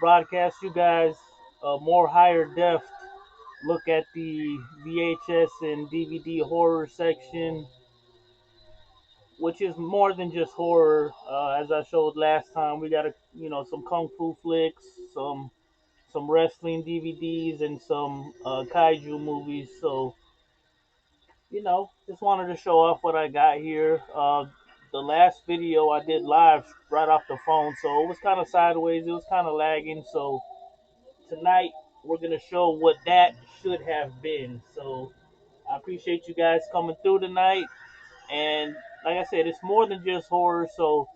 broadcast you guys a more higher def look at the VHS and DVD horror section, which is more than just horror. As I showed last time, we got some kung fu flicks, some wrestling DVDs, and some kaiju movies. So just wanted to show off what I got here. The last video I did live right off the phone, so it was kind of sideways. It was kind of lagging. So tonight we're gonna show what that should have been. So I appreciate you guys coming through tonight. And like I said, it's more than just horror. So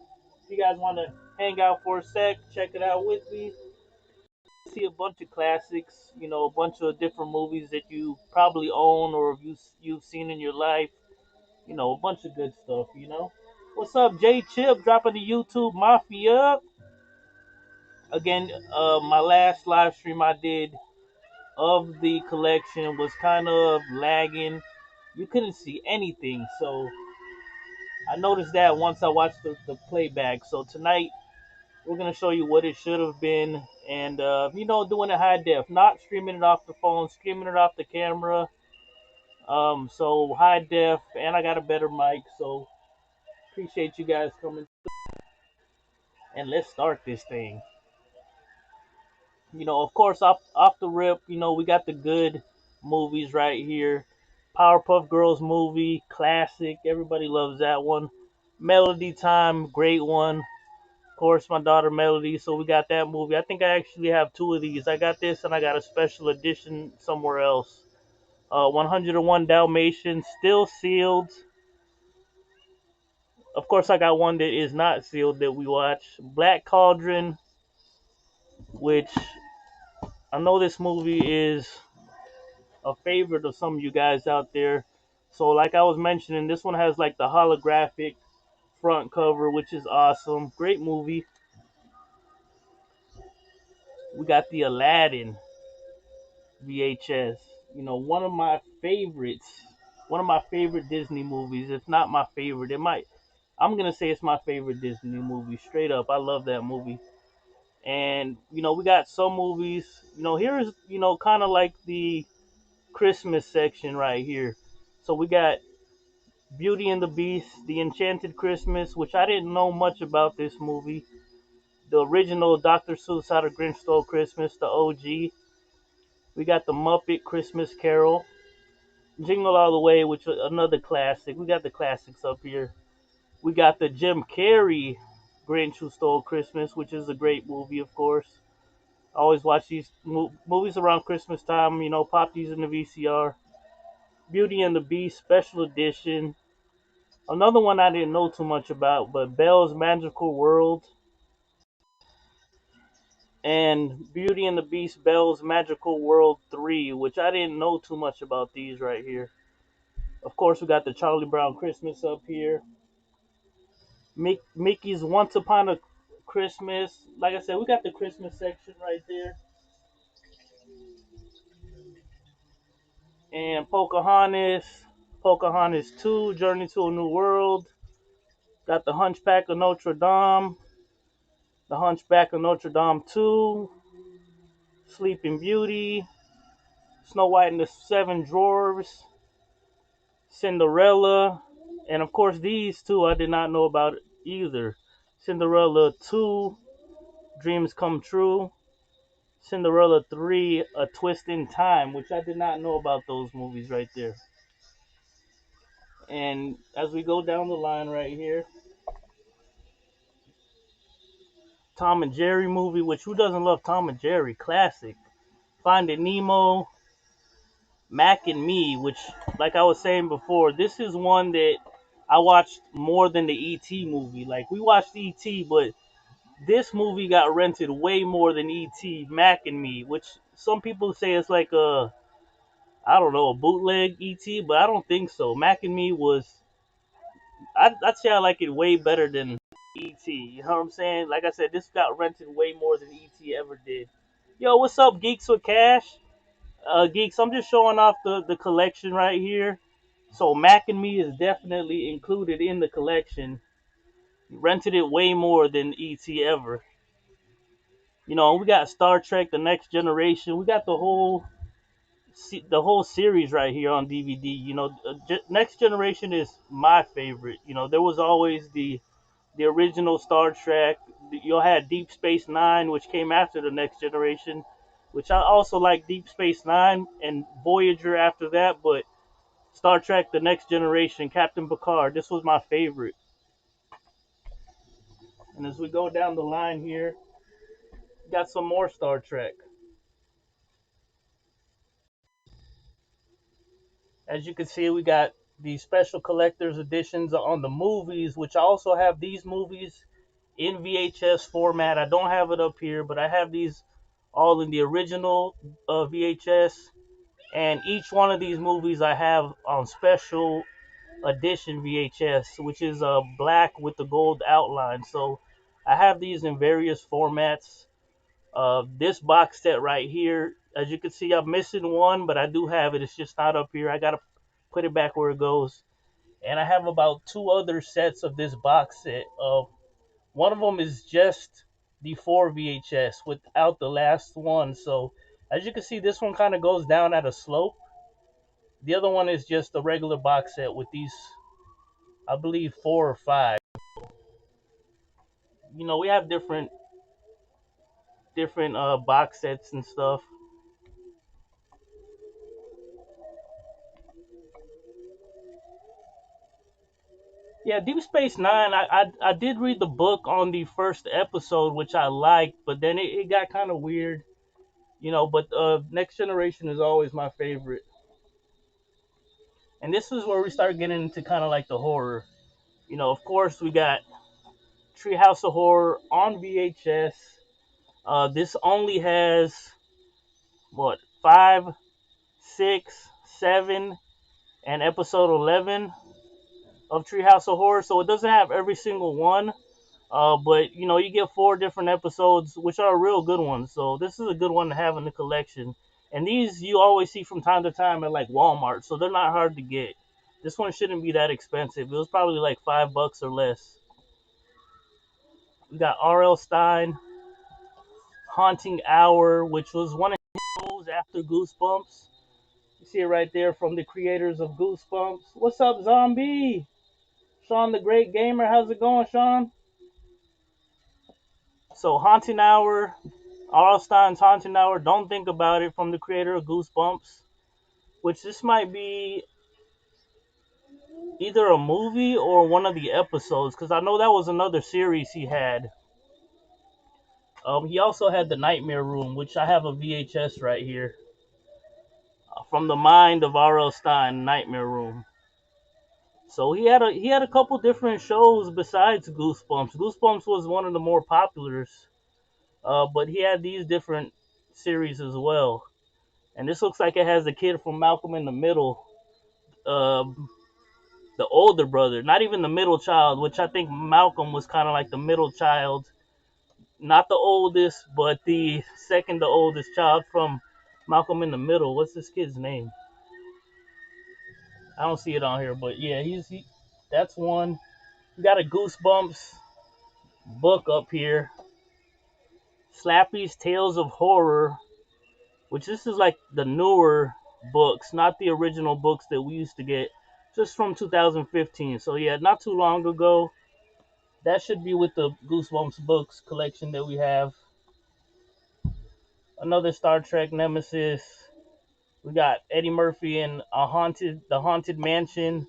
if you guys want to hang out for a sec, check it out with me. See a bunch of classics, a bunch of different movies that you probably own or you've seen in your life. A bunch of good stuff. What's up, J Chip? Dropping the YouTube Mafia. Again, my last live stream I did of the collection was kind of lagging. You couldn't see anything, so I noticed that once I watched the playback. So tonight we're gonna show you what it should have been, and doing it high def, not streaming it off the phone, streaming it off the camera. So high def, and I got a better mic, so appreciate you guys coming. And let's start this thing. Of course, off the rip, we got the good movies right here. Powerpuff Girls movie, classic. Everybody loves that one. Melody Time, great one. Of course, my daughter Melody, so we got that movie. I think I actually have two of these. I got this and I got a special edition somewhere else. 101 Dalmatians, still sealed. Of course, I got one that is not sealed that we watch. Black Cauldron, which I know this movie is a favorite of some of you guys out there. So, like I was mentioning, this one has like the holographic front cover, which is awesome. Great movie. We got the Aladdin VHS. One of my favorites. One of my favorite Disney movies. If not my favorite, it might. I'm gonna say it's my favorite Disney movie. Straight up, I love that movie. And we got some movies. Here's kind of like the Christmas section right here. So we got Beauty and the Beast, The Enchanted Christmas, which I didn't know much about this movie. The original Dr. Seuss How the Grinch Stole Christmas, the OG. We got the Muppet Christmas Carol, Jingle All the Way, which was another classic. We got the classics up here. We got the Jim Carrey Grinch Who Stole Christmas, which is a great movie, of course. I always watch these movies around Christmas time, pop these in the VCR. Beauty and the Beast Special Edition. Another one I didn't know too much about, but Belle's Magical World and Beauty and the Beast Belle's Magical World 3, which I didn't know too much about these right here. Of course, we got the Charlie Brown Christmas up here. Mickey's Once Upon a Christmas. Like I said, we got the Christmas section right there. And Pocahontas 2, Journey to a New World. Got the Hunchback of Notre Dame, the Hunchback of Notre Dame 2, Sleeping Beauty, Snow White and the Seven Dwarfs, Cinderella, and of course these two I did not know about either. Cinderella 2, Dreams Come True, Cinderella 3, A Twist in Time, which I did not know about those movies right there. And as we go down the line right here, Tom and Jerry movie, which who doesn't love Tom and Jerry? Classic. Finding Nemo, Mac and Me, which, like I was saying before, this is one that I watched more than the E.T. movie. Like, we watched E.T., but this movie got rented way more than E.T. Mac and Me, which some people say it's like I don't know, a bootleg E.T., but I don't think so. Mac and Me was, I'd say I like it way better than E.T. You know what I'm saying? Like I said, this got rented way more than E.T. ever did. Yo, what's up, Geeks with Cash? Geeks, I'm just showing off the collection right here. So Mac and Me is definitely included in the collection. Rented it way more than ET ever. You know, we got Star Trek: The Next Generation. We got the whole series right here on DVD. You know, Next Generation is my favorite. You know, there was always the original Star Trek. You had Deep Space Nine, which came after the Next Generation, which I also like Deep Space Nine and Voyager after that. But Star Trek: The Next Generation, Captain Picard, this was my favorite. And as we go down the line here, got some more Star Trek. As you can see, we got the special collector's editions on the movies, which I also have these movies in VHS format. I don't have it up here, but I have these all in the original VHS. And each one of these movies I have on special edition VHS, which is black with the gold outline. So I have these in various formats. This box set right here, as you can see, I'm missing one, but I do have it. It's just not up here. I gotta put it back where it goes. And I have about two other sets of this box set. One of them is just the 4 VHS without the last one. So as you can see, this one kind of goes down at a slope. The other one is just a regular box set with these, I believe, 4 or 5. You know, we have different box sets and stuff. Yeah, Deep Space Nine. I did read the book on the first episode, which I liked, but then it got kind of weird, you know. But Next Generation is always my favorite, and this is where we start getting into kind of like the horror. You know, of course, we got Treehouse of Horror on VHS. This only has what 5, 6, 7, and episode 11 of Treehouse of Horror, so it doesn't have every single one. But you know, you get 4 different episodes, which are real good ones. So this is a good one to have in the collection. And these you always see from time to time at like Walmart, so they're not hard to get. This one shouldn't be that expensive. It was probably like $5 or less. We got R.L. Stine, Haunting Hour, which was one of his shows after Goosebumps. You see it right there from the creators of Goosebumps. What's up, Zombie? Sean the Great Gamer, how's it going, Sean? So Haunting Hour, R.L. Stine's Haunting Hour, Don't Think About It from the creator of Goosebumps, which this might be either a movie or one of the episodes, because I know that was another series he had. He also had The Nightmare Room, which I have a VHS right here. From the mind of R.L. Stine, Nightmare Room. So he had a couple different shows besides Goosebumps. Goosebumps was one of the more populars, but he had these different series as well. And this looks like it has the kid from Malcolm in the Middle, uh, the older brother, not even the middle child, which I think Malcolm was kind of like the middle child, not the oldest, but the second to oldest child from Malcolm in the Middle. What's this kid's name? I don't see it on here, but yeah, that's one. We got a Goosebumps book up here, Slappy's Tales of Horror, which this is like the newer books, not the original books that we used to get, just from 2015. So yeah, not too long ago. That should be with the Goosebumps books collection that we have. Another Star Trek Nemesis. We got Eddie Murphy in the Haunted Mansion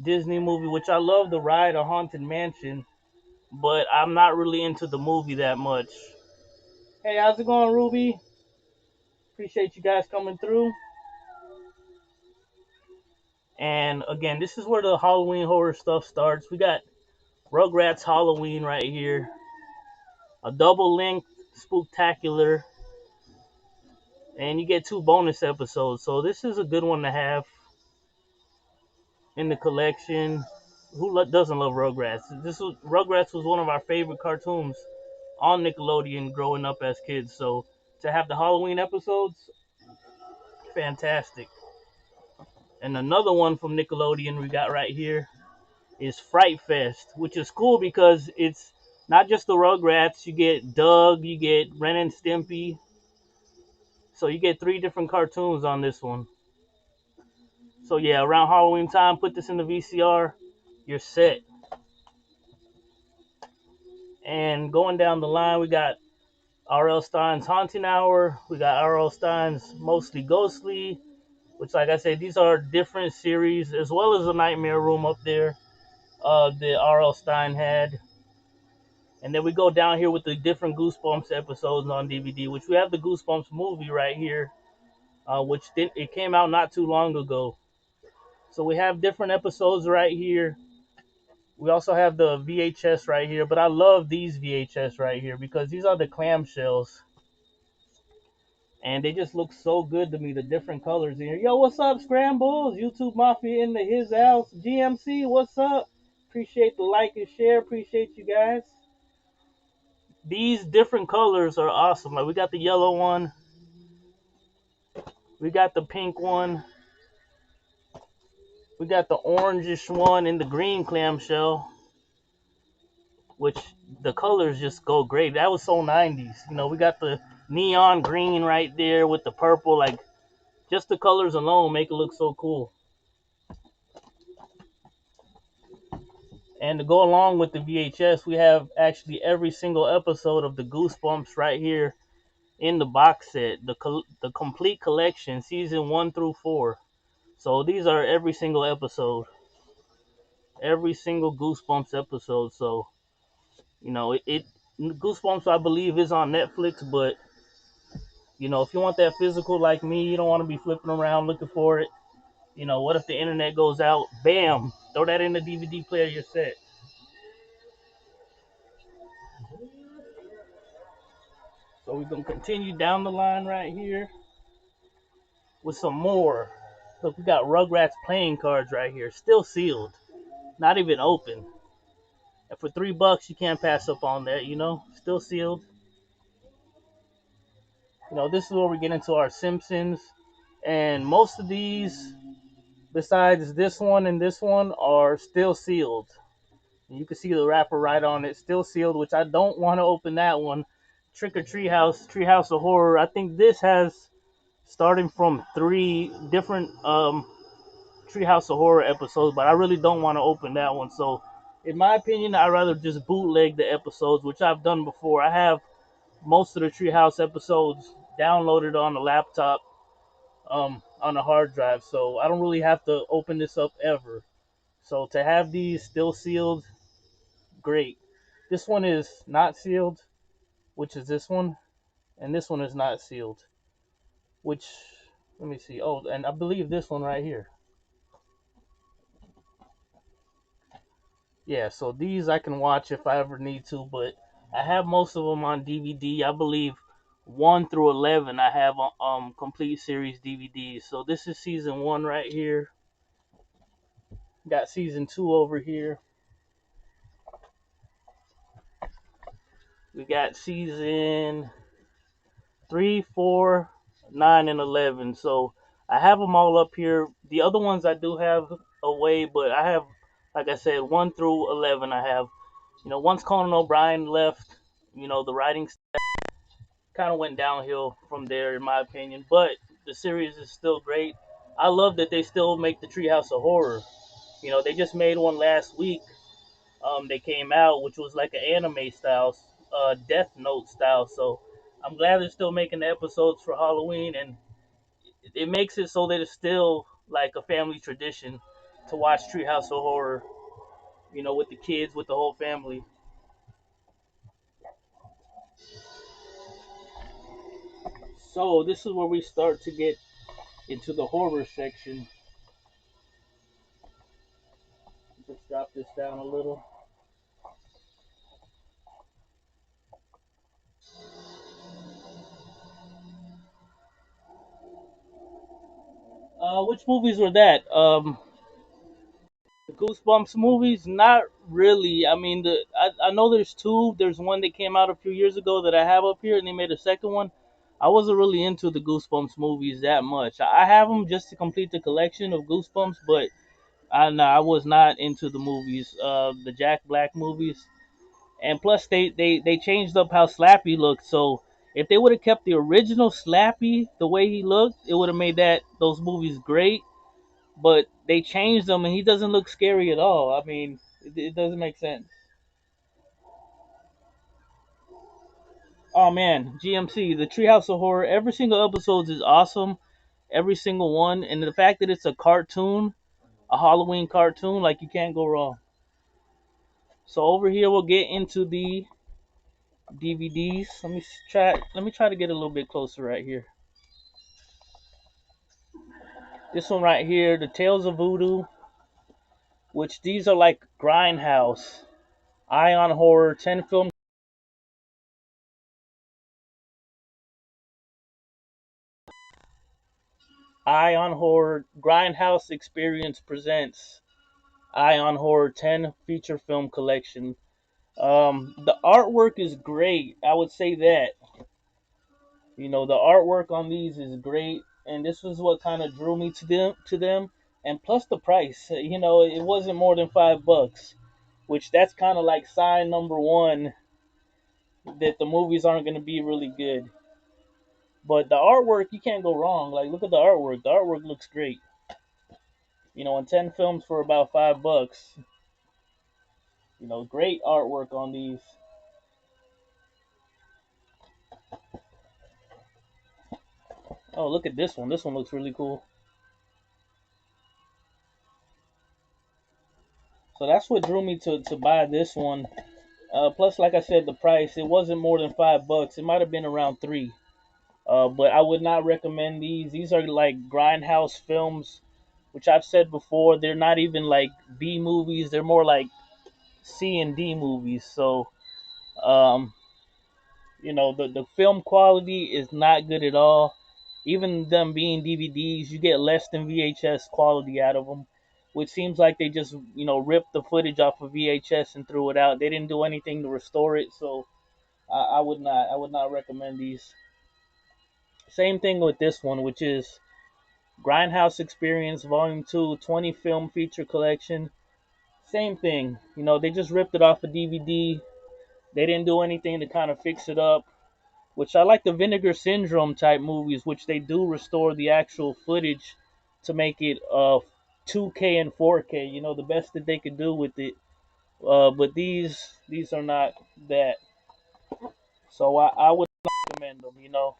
Disney movie, which I love the ride, A Haunted Mansion, but I'm not really into the movie that much. Hey, how's it going, Ruby? Appreciate you guys coming through. And again, this is where the Halloween horror stuff starts. We got Rugrats Halloween right here, a double length spooktacular, and you get 2 bonus episodes. So this is a good one to have in the collection. Who doesn't love Rugrats? Rugrats was one of our favorite cartoons on Nickelodeon growing up as kids. So to have the Halloween episodes, fantastic. And another one from Nickelodeon we got right here is Fright Fest, which is cool because it's Not just the Rugrats, you get Doug, you get Ren and Stimpy. So you get 3 different cartoons on this one. So yeah, around Halloween time, put this in the VCR, you're set. And going down the line, we got R.L. Stein's Haunting Hour. We got R.L. Stein's Mostly Ghostly, which, like I said, these are different series, as well as the Nightmare Room up there that R.L. Stein had. And then we go down here with the different Goosebumps episodes on DVD, which we have the Goosebumps movie right here, it came out not too long ago. So we have different episodes right here. We also have the VHS right here, but I love these VHS right here because these are the clamshells. And they just look so good to me, the different colors in here. Yo, what's up, Scrambles? YouTube Mafia in his house. GMC, what's up? Appreciate the like and share. Appreciate you guys. These different colors are awesome. Like, we got the yellow one. We got the pink one. We got the orangish one and the green clamshell, which the colors just go great. That was so 90s. You know, we got the neon green right there with the purple. Like, just the colors alone make it look so cool. And to go along with the VHS, we have actually every single episode of the Goosebumps right here in the box set, the complete collection, season 1 through 4. So these are every single episode, every single Goosebumps episode. So, you know, Goosebumps, I believe, is on Netflix, but, you know, if you want that physical like me, you don't want to be flipping around looking for it. You know, what if the internet goes out? Bam! Throw that in the DVD player, you're set. So we're going to continue down the line right here with some more. Look, we got Rugrats playing cards right here, still sealed, not even open. And for $3, you can't pass up on that, you know, still sealed. You know, this is where we get into our Simpsons. And most of these, besides this one and this one, are still sealed. And you can see the wrapper right on it, still sealed, which I don't want to open that one. Trick or Treehouse of Horror. I think this has, starting from 3 different Treehouse of Horror episodes, but I really don't want to open that one. So, in my opinion, I'd rather just bootleg the episodes, which I've done before. I have most of the Treehouse episodes downloaded on the laptop, on a hard drive, so I don't really have to open this up ever. So to have these still sealed, great. This one is not sealed, which is this one, and this one is not sealed, which, let me see. Oh, and I believe this one right here. Yeah, so these I can watch if I ever need to, but I have most of them on DVD. I believe 1 through 11 I have complete series DVDs. So this is season 1 right here. Got season 2 over here. We got season 3, 4, 9, and 11. So I have them all up here. The other ones I do have away, but I have, like I said, 1 through 11 I have. You know, once Conan O'Brien left, you know, the writing kind of went downhill from there, in my opinion. But the series is still great. I love that they still make the Treehouse of Horror. You know, they just made one last week. They came out, which was like an anime style, Death Note style. So I'm glad they're still making the episodes for Halloween, and it makes it so that it's still like a family tradition to watch Treehouse of Horror. You know, with the kids, with the whole family. So this is where we start to get into the horror section. Just drop this down a little. Which movies were that? The Goosebumps movies? Not really. I mean, I know there's 2. There's one that came out a few years ago that I have up here, and they made a second one. I wasn't really into the Goosebumps movies that much. I have them just to complete the collection of Goosebumps, but I was not into the movies, the Jack Black movies. And plus, they changed up how Slappy looked. So if they would have kept the original Slappy the way he looked, it would have made those movies great. But they changed him, and he doesn't look scary at all. I mean, it doesn't make sense. Oh man, GMC, the Treehouse of Horror. Every single episode is awesome. Every single one, and the fact that it's a cartoon, a Halloween cartoon, like you can't go wrong. So over here, we'll get into the DVDs. Let me try to get a little bit closer right here. This one right here, the Tales of Voodoo, which these are like Grindhouse, Ion Horror, 10 film. Ion Horror Grindhouse Experience presents Ion Horror 10 feature film collection. The artwork is great. I would say that. You know, the artwork on these is great, and this was what kind of drew me to them, and plus the price. You know, it wasn't more than $5, which that's kind of like sign number one that the movies aren't going to be really good. But the artwork, you can't go wrong. Like, look at the artwork. The artwork looks great. You know, and 10 films for about $5. You know, great artwork on these. Oh, look at this one. This one looks really cool. So that's what drew me to buy this one. Plus, like I said, the price, it wasn't more than $5. It might have been around three. But I would not recommend these. These are like grindhouse films, which I've said before. They're not even like B movies. They're more like C and D movies. So, um, you know, the film quality is not good at all. Even them being DVDs, you get less than VHS quality out of them, which seems like they just, you know, ripped the footage off of VHS and threw it out. They didn't do anything to restore it, so I would not recommend these. Same thing with this one, which is Grindhouse Experience Volume 2 20 film feature collection. Same thing. You know, they just ripped it off a DVD. They didn't do anything to kind of fix it up, which I like the Vinegar Syndrome type movies, which they do restore the actual footage to make it 2K and 4K. You know, the best that they could do with it. But these are not that. So I would recommend them. You know,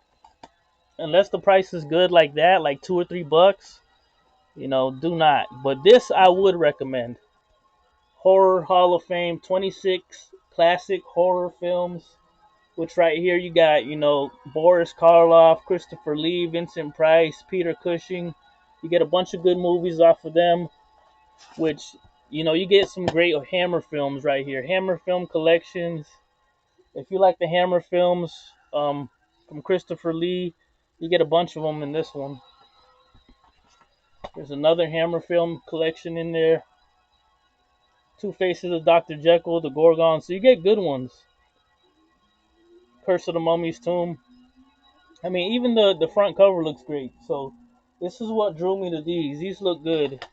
unless the price is good like that, like $2 or $3. You know, do not. But this I would recommend. Horror Hall of Fame, 26 classic horror films. Which right here you got, you know, Boris Karloff, Christopher Lee, Vincent Price, Peter Cushing. You get a bunch of good movies off of them, which, you know, you get some great Hammer films right here. Hammer film collections. If you like the Hammer films from Christopher Lee, you get a bunch of them in this one. There's another Hammer film collection in there. Two Faces of Dr. Jekyll, the Gorgon. So you get good ones. Curse of the Mummy's Tomb. I mean, even the front cover looks great. So this is what drew me to these. These look good.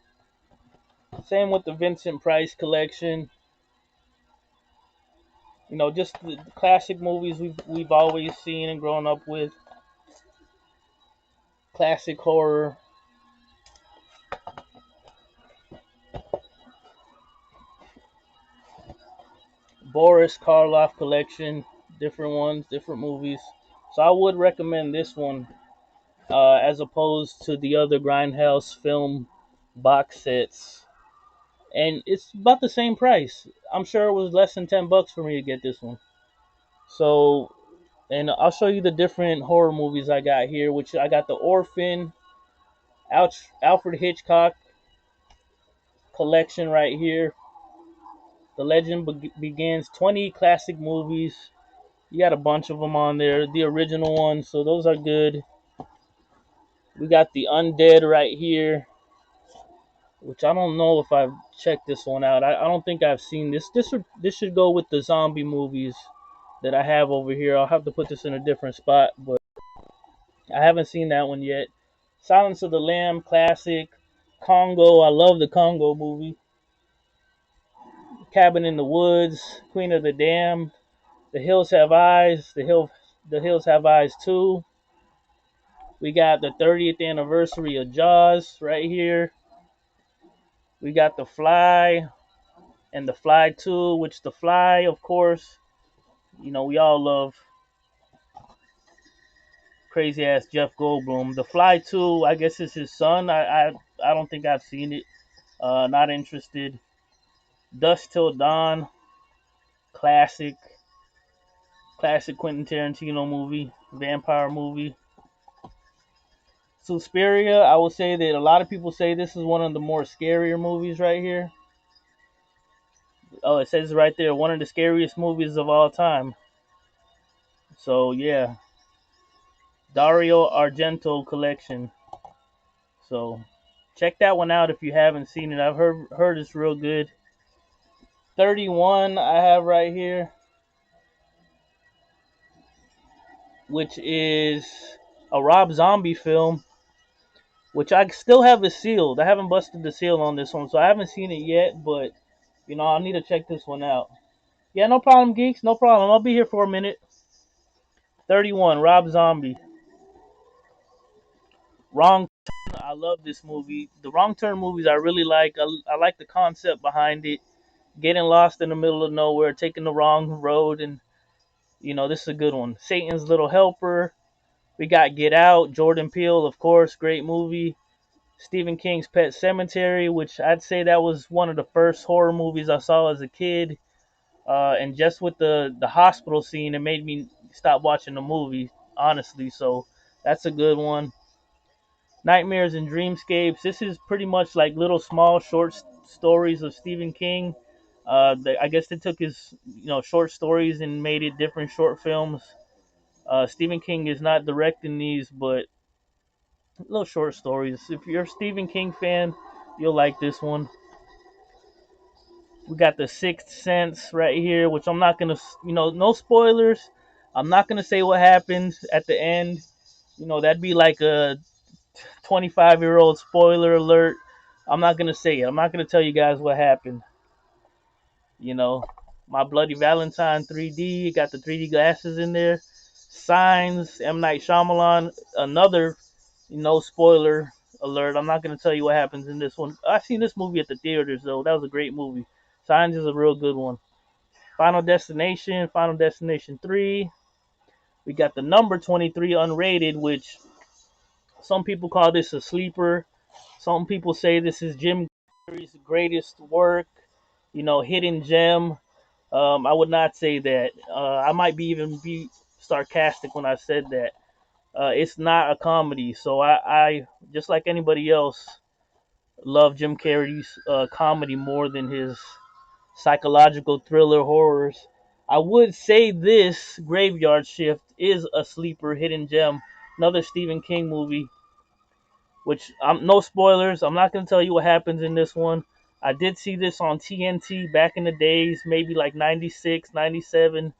Same with the Vincent Price collection. You know, just the classic movies we've always seen and grown up with. Classic horror. Boris Karloff collection. Different ones, different movies. So I would recommend this one as opposed to the other Grindhouse film box sets. And it's about the same price. I'm sure it was less than $10 for me to get this one. So, and I'll show you the different horror movies I got here, which I got the Orphan, Alfred Hitchcock collection right here. The Legend Begins, 20 classic movies. You got a bunch of them on there, the original ones, so those are good. We got the Undead right here, which I don't know if I've checked this one out. I don't think I've seen this. This should go with the zombie movies that I have over here. I'll have to put this in a different spot, but I haven't seen that one yet. Silence of the Lamb classic. Congo. I love the Congo movie. Cabin in the Woods, Queen of the Dam, The Hills Have Eyes, The Hills Have Eyes 2. We got the 30th anniversary of Jaws right here. We got The Fly and The Fly 2, which The Fly, of course, we all love crazy ass Jeff Goldblum. The Fly 2, I guess is his son. I don't think I've seen it. Not interested. Dusk Till Dawn, classic, classic Quentin Tarantino movie, vampire movie. Suspiria, I will say that a lot of people say this is one of the more scarier movies right here. Oh, it says right there, one of the scariest movies of all time. So yeah, Dario Argento Collection. So check that one out if you haven't seen it. I've heard it's real good. 31 I have right here, which is a Rob Zombie film, which I still have it sealed. I haven't busted the seal on this one, so I haven't seen it yet, but I'll need to check this one out. Yeah, no problem, geeks. No problem. I'll be here for a minute. 31, Rob Zombie. Wrong Turn. I love this movie. The Wrong Turn movies I really like. I like the concept behind it. Getting lost in the middle of nowhere, taking the wrong road, and this is a good one. Satan's Little Helper. We got Get Out. Jordan Peele, of course, great movie. Stephen King's Pet Sematary, which I'd say that was one of the first horror movies I saw as a kid. And just with the hospital scene, it made me stop watching the movie, honestly. So that's a good one. Nightmares and Dreamscapes. This is pretty much like little small short stories of Stephen King. I guess they took his short stories and made it different short films. Stephen King is not directing these, but little short stories. If you're a Stephen King fan, you'll like this one. We got The Sixth Sense right here, which I'm not gonna, no spoilers. I'm not gonna say what happens at the end. That'd be like a 25-year-old spoiler alert. I'm not gonna say it. I'm not gonna tell you guys what happened. My Bloody Valentine 3D. Got the 3D glasses in there. Signs. M. Night Shyamalan. Another, spoiler alert. I'm not gonna tell you what happens in this one. I seen this movie at the theaters though. That was a great movie. Signs is a real good one. Final Destination. Final Destination 3. We got the number 23 unrated, which some people call this a sleeper. Some people say this is Jim Carrey's greatest work, hidden gem. I would not say that. I might be sarcastic when I said that. It's not a comedy, so I just like anybody else love Jim Carrey's comedy more than his psychological thriller horrors. I would say this Graveyard Shift is a sleeper hidden gem, another Stephen King movie which no spoilers. I'm not going to tell you what happens in this one. I did see this on TNT back in the days, maybe like 96, 97,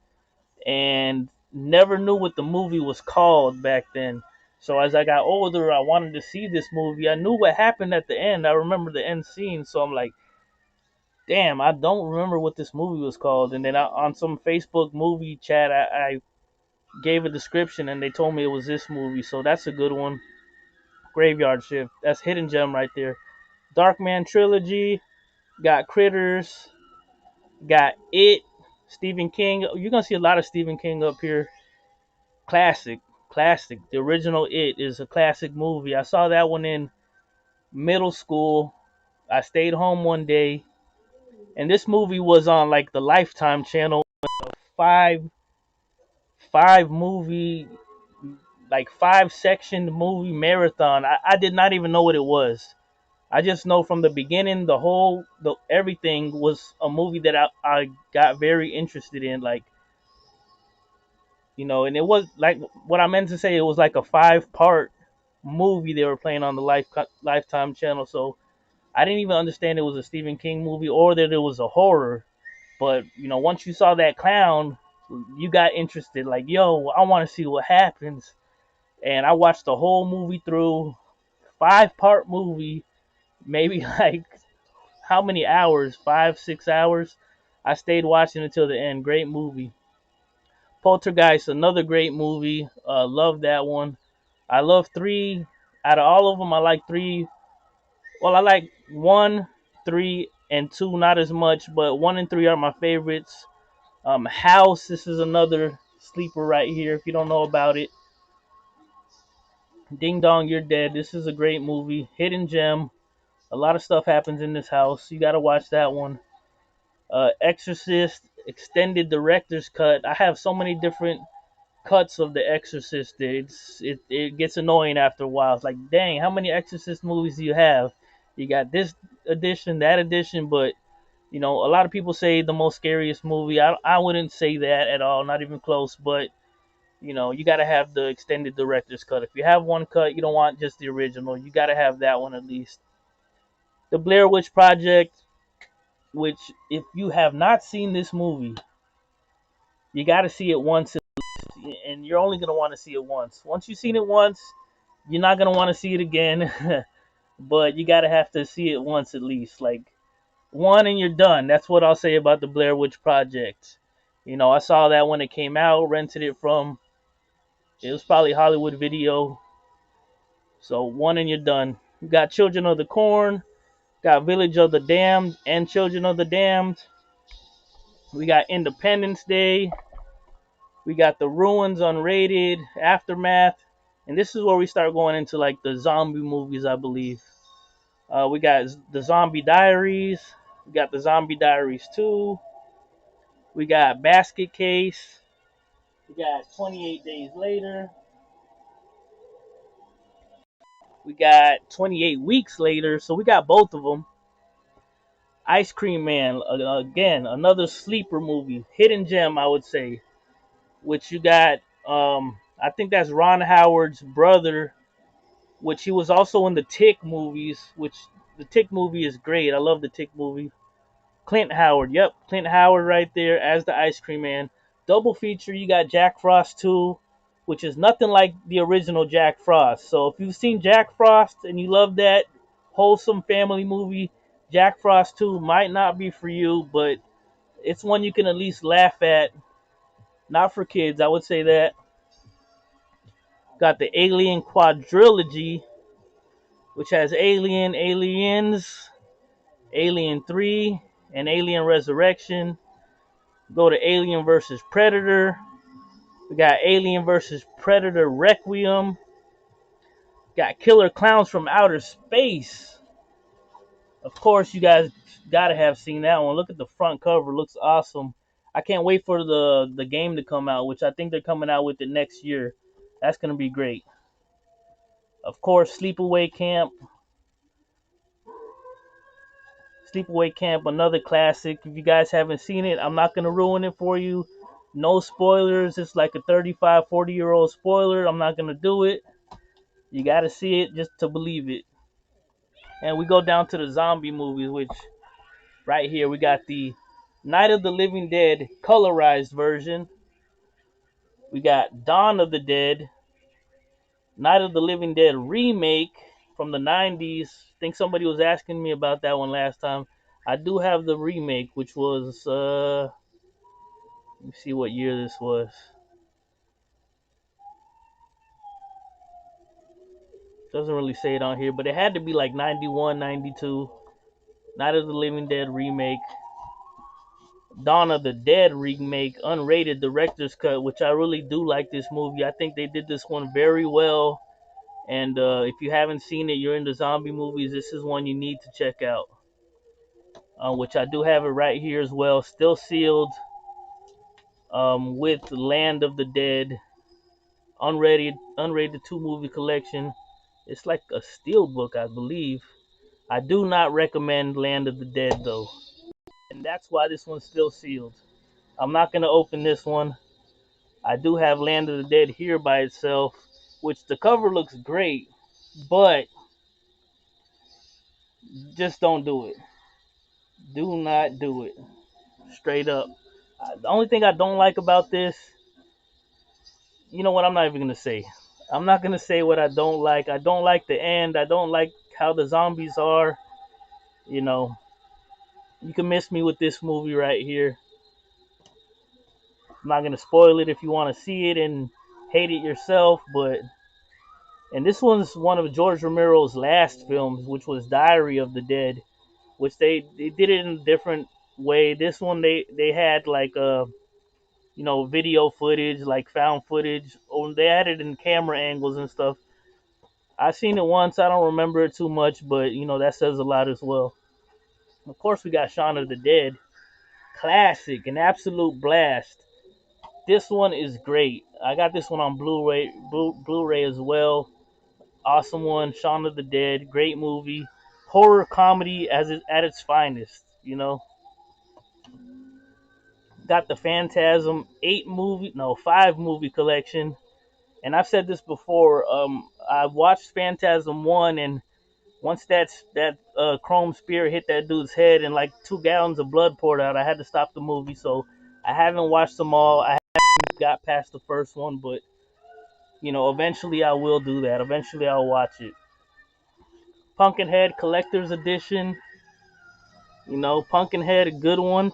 and never knew what the movie was called back then. So as I got older, I wanted to see this movie. I knew what happened at the end. I remember the end scene, so I'm like, damn, I don't remember what this movie was called. And then on some Facebook movie chat, I gave a description, and they told me it was this movie. So that's a good one. Graveyard Shift. That's hidden gem right there. Darkman trilogy. Got Critters. Got It. Stephen King. You're gonna see a lot of Stephen King up here. Classic. Classic. The original It is a classic movie. I saw that one in middle school. I stayed home one day, and this movie was on like the Lifetime channel. Five five movie like 5 section movie marathon. I did not even know what it was. I just know from the beginning, the everything was a movie that I got very interested in. Like, and it was like what I meant to say. It was like a 5-part movie they were playing on the Lifetime channel. So I didn't even understand it was a Stephen King movie or that it was a horror. But once you saw that clown, you got interested. Like, yo, I want to see what happens. And I watched the whole movie through, 5-part movie, maybe like how many hours? 5, 6 hours. I stayed watching until the end. Great movie. Poltergeist, another great movie. Love that one. I love 3. Out of all of them, I like 3. Well, I like 1, 3, and 2 not as much, but 1 and 3 are my favorites. House, this is another sleeper right here. If you don't know about it, Ding Dong, You're Dead. This is a great movie. Hidden gem. A lot of stuff happens in this house. You got to watch that one. Exorcist, extended director's cut. I have so many different cuts of The Exorcist. It gets annoying after a while. It's like, dang, how many Exorcist movies do you have? You got this edition, that edition, but you know, a lot of people say the most scariest movie. I wouldn't say that at all, not even close. But you know, you got to have the extended director's cut. If you have one cut, you don't want just the original. You got to have that one at least. The Blair Witch Project, which if you have not seen this movie, you got to see it once, and you're only gonna want to see it once. Once you've seen it once, you're not gonna want to see it again. But you gotta have to see it once at least, like one, and you're done. That's what I'll say about the Blair Witch Project. You know, I saw that when it came out, rented it from. It was probably Hollywood Video. So one and you're done. You got Children of the Corn, got Village of the Damned, and Children of the Damned. We got Independence Day. We got The Ruins unrated, Aftermath, and this is where we start going into like the zombie movies, I believe. We got the Zombie Diaries. We got the Zombie Diaries 2. We got Basket Case. We got 28 Days Later. We got 28 Weeks Later. So we got both of them. Ice Cream Man, again, another sleeper movie. Hidden gem, I would say. Which you got, I think that's Ron Howard's brother, which he was also in the Tick movies, which the Tick movie is great. I love the Tick movie. Clint Howard, yep, Clint Howard right there as the Ice Cream Man. Double feature, you got Jack Frost 2, which is nothing like the original Jack Frost. So if you've seen Jack Frost and you love that wholesome family movie, Jack Frost 2 might not be for you, but it's one you can at least laugh at. Not for kids, I would say that. Got the Alien Quadrilogy, which has Alien, Aliens, Alien 3, and Alien Resurrection. Go to Alien versus Predator. We got Alien versus Predator Requiem. Got Killer Clowns from Outer Space. Of course, you guys gotta have seen that one. Look at the front cover; looks awesome. I can't wait for the game to come out, which I think they're coming out with it next year. That's gonna be great. Of course, Sleepaway Camp. Sleepaway Camp, another classic. If you guys haven't seen it, I'm not gonna ruin it for you. No spoilers. It's like a 35, 40-year-old spoiler. I'm not gonna do it. You gotta see it just to believe it. And we go down to the zombie movies, which right here we got the Night of the Living Dead colorized version. We got Dawn of the Dead, Night of the Living Dead remake from the 90s. I think somebody was asking me about that one last time. I do have the remake, which was let me see what year this was. Doesn't really say it on here, but it had to be like 91, 92. Night of the Living Dead remake. Dawn of the Dead remake, unrated director's cut, which I really do like this movie. I think they did this one very well. And if you haven't seen it, you're into zombie movies, this is one you need to check out. Which I do have it right here as well. Still sealed with Land of the Dead, unrated 2 movie collection. It's like a steel book, I believe. I do not recommend Land of the Dead, though. And that's why this one's still sealed. I'm not going to open this one. I do have Land of the Dead here by itself, which the cover looks great, but just don't do it. Do not do it. Straight up. The only thing I don't like about this, you know what, I'm not even going to say. I'm not going to say what I don't like. I don't like the end. I don't like how the zombies are. You know, You can miss me with this movie right here. I'm not gonna spoil it if you want to see it and hate it yourself, but and this one's one of George Romero's last films, which was Diary of the Dead, which they did it in a different way. This one they had like video footage, like found footage, or they had it in camera angles and stuff. I seen it once. I don't remember it too much, but that says a lot as well. Of course, we got Shaun of the Dead, classic, an absolute blast. This one is great. I got this one on Blu-ray as well. Awesome one, Shaun of the Dead, great movie, horror comedy at its finest. Got the Phantasm 5 movie collection, and I've said this before. I watched Phantasm 1, and once that chrome spear hit that dude's head and like 2 gallons of blood poured out, I had to stop the movie. So I haven't watched them all. I haven't got past the first one, but eventually I will do that. Eventually I'll watch it. Pumpkinhead Collector's Edition. Pumpkinhead, a good one.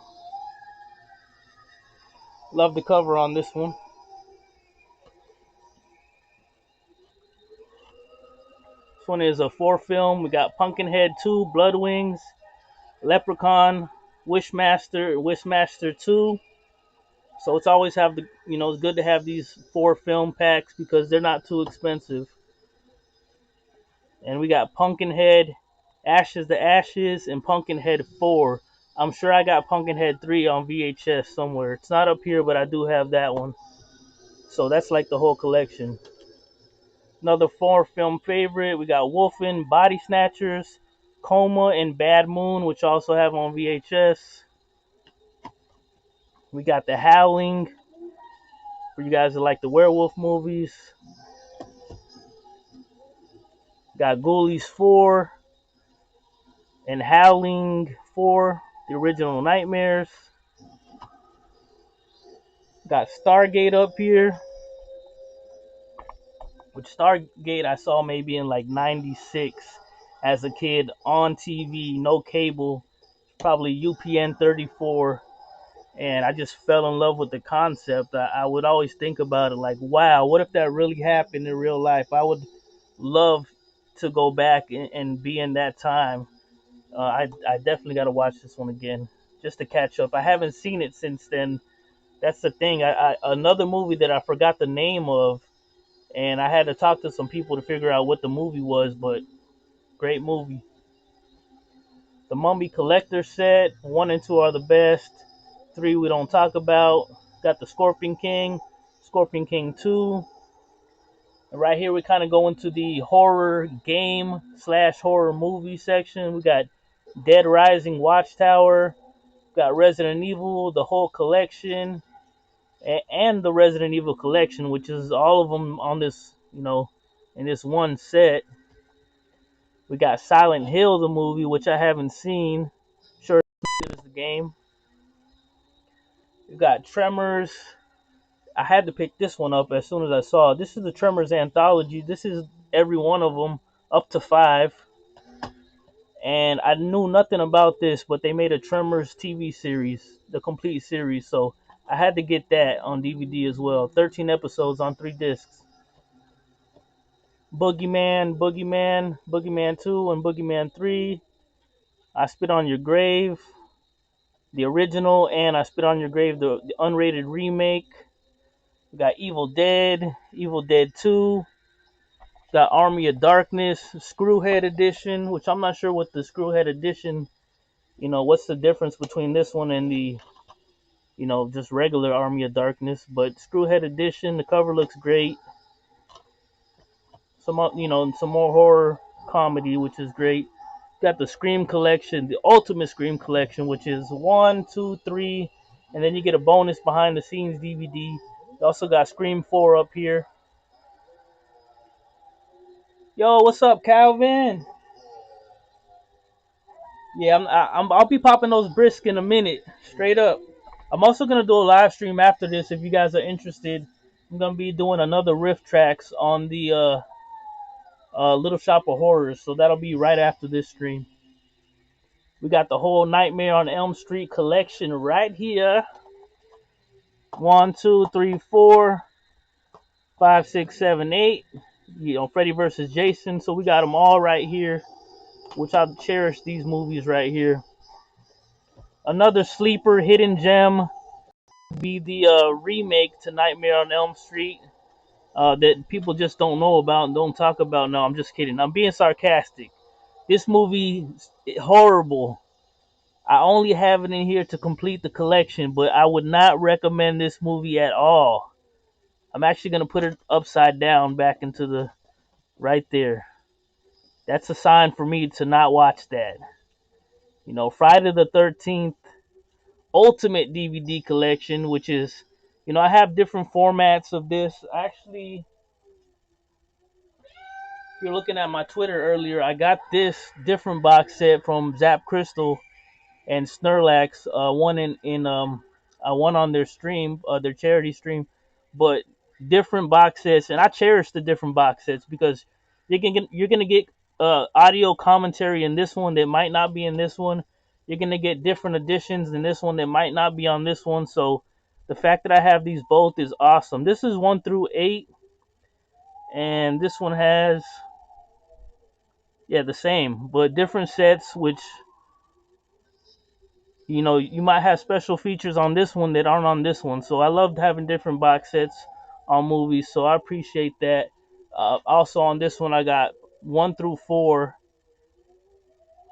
Love the cover on this one. This one is a 4 film. We got Pumpkinhead 2, Blood Wings, Leprechaun, Wishmaster 2. So it's always it's good to have these 4 film packs because they're not too expensive. And we got Pumpkinhead, Ashes to Ashes, and Pumpkinhead 4. I'm sure I got Pumpkinhead 3 on VHS somewhere. It's not up here, but I do have that one. So that's like the whole collection. Another 4-film favorite, we got Wolfen, Body Snatchers, Coma, and Bad Moon, which I also have on VHS. We got The Howling, for you guys that like the werewolf movies. Got Ghoulies 4 and Howling 4, the original Nightmares. Got Stargate up here, which Stargate I saw maybe in like 96 as a kid on TV, no cable, probably UPN 34. And I just fell in love with the concept. I would always think about it like, wow, what if that really happened in real life? I would love to go back and be in that time. I definitely got to watch this one again just to catch up. I haven't seen it since then. That's the thing. Another movie that I forgot the name of, and I had to talk to some people to figure out what the movie was, but great movie. The Mummy Collector set, 1 and 2 are the best. 3 we don't talk about. Got the Scorpion King, Scorpion King 2. And right here we kind of go into the horror game / horror movie section. We got Dead Rising Watchtower. Got Resident Evil, the whole collection, and the Resident Evil collection, which is all of them on this, in this one set. We got Silent Hill, the movie, which I haven't seen. Sure, it's the game. We got Tremors. I had to pick this one up as soon as I saw it. This is the Tremors anthology. This is every one of them up to 5. And I knew nothing about this, but they made a Tremors TV series, the complete series. So I had to get that on DVD as well. 13 episodes on 3 discs. Boogeyman 2, and Boogeyman 3. I Spit on Your Grave, the original, and I Spit on Your Grave, the unrated remake. We got Evil Dead 2. Got Army of Darkness, Screwhead Edition, which I'm not sure what the Screwhead Edition, what's the difference between this one and the, just regular Army of Darkness. But Screwhead Edition, the cover looks great. Some more horror comedy, which is great. Got the Scream Collection, the Ultimate Scream Collection, which is 1, 2, 3, and then you get a bonus behind the scenes DVD. You also got Scream 4 up here. Yo, what's up, Calvin? Yeah, I'll be popping those brisk in a minute, straight up. I'm also gonna do a live stream after this if you guys are interested. I'm gonna be doing another riff tracks on the Little Shop of Horrors, so that'll be right after this stream. We got the whole Nightmare on Elm Street collection right here. 1, 2, 3, 4, 5, 6, 7, 8. You know, Freddy versus Jason. So we got them all right here, which I cherish these movies right here. Another sleeper hidden gem be the remake to Nightmare on Elm Street that people just don't know about and don't talk about. No, I'm just kidding. I'm being sarcastic. This movie is horrible. I only have it in here to complete the collection, but I would not recommend this movie at all. I'm actually going to put it upside down back into the right there. That's a sign for me to not watch that. You know, Friday the 13th Ultimate DVD Collection, which is, you know, I have different formats of this. Actually, if you're looking at my Twitter earlier, I got this different box set from Zap Crystal and Snurlax, one on their stream, their charity stream, but different box sets, and I cherish the different box sets because you're gonna get audio commentary in this one that might not be in this one. You're gonna get different editions in this one that might not be on this one. So the fact that I have these both is awesome. This is 1 through 8, and this one has the same but different sets, which, you know, you might have special features on this one that aren't on this one. So I loved having different box sets on movies, so I appreciate that. Also on this one, I got 1 through 4,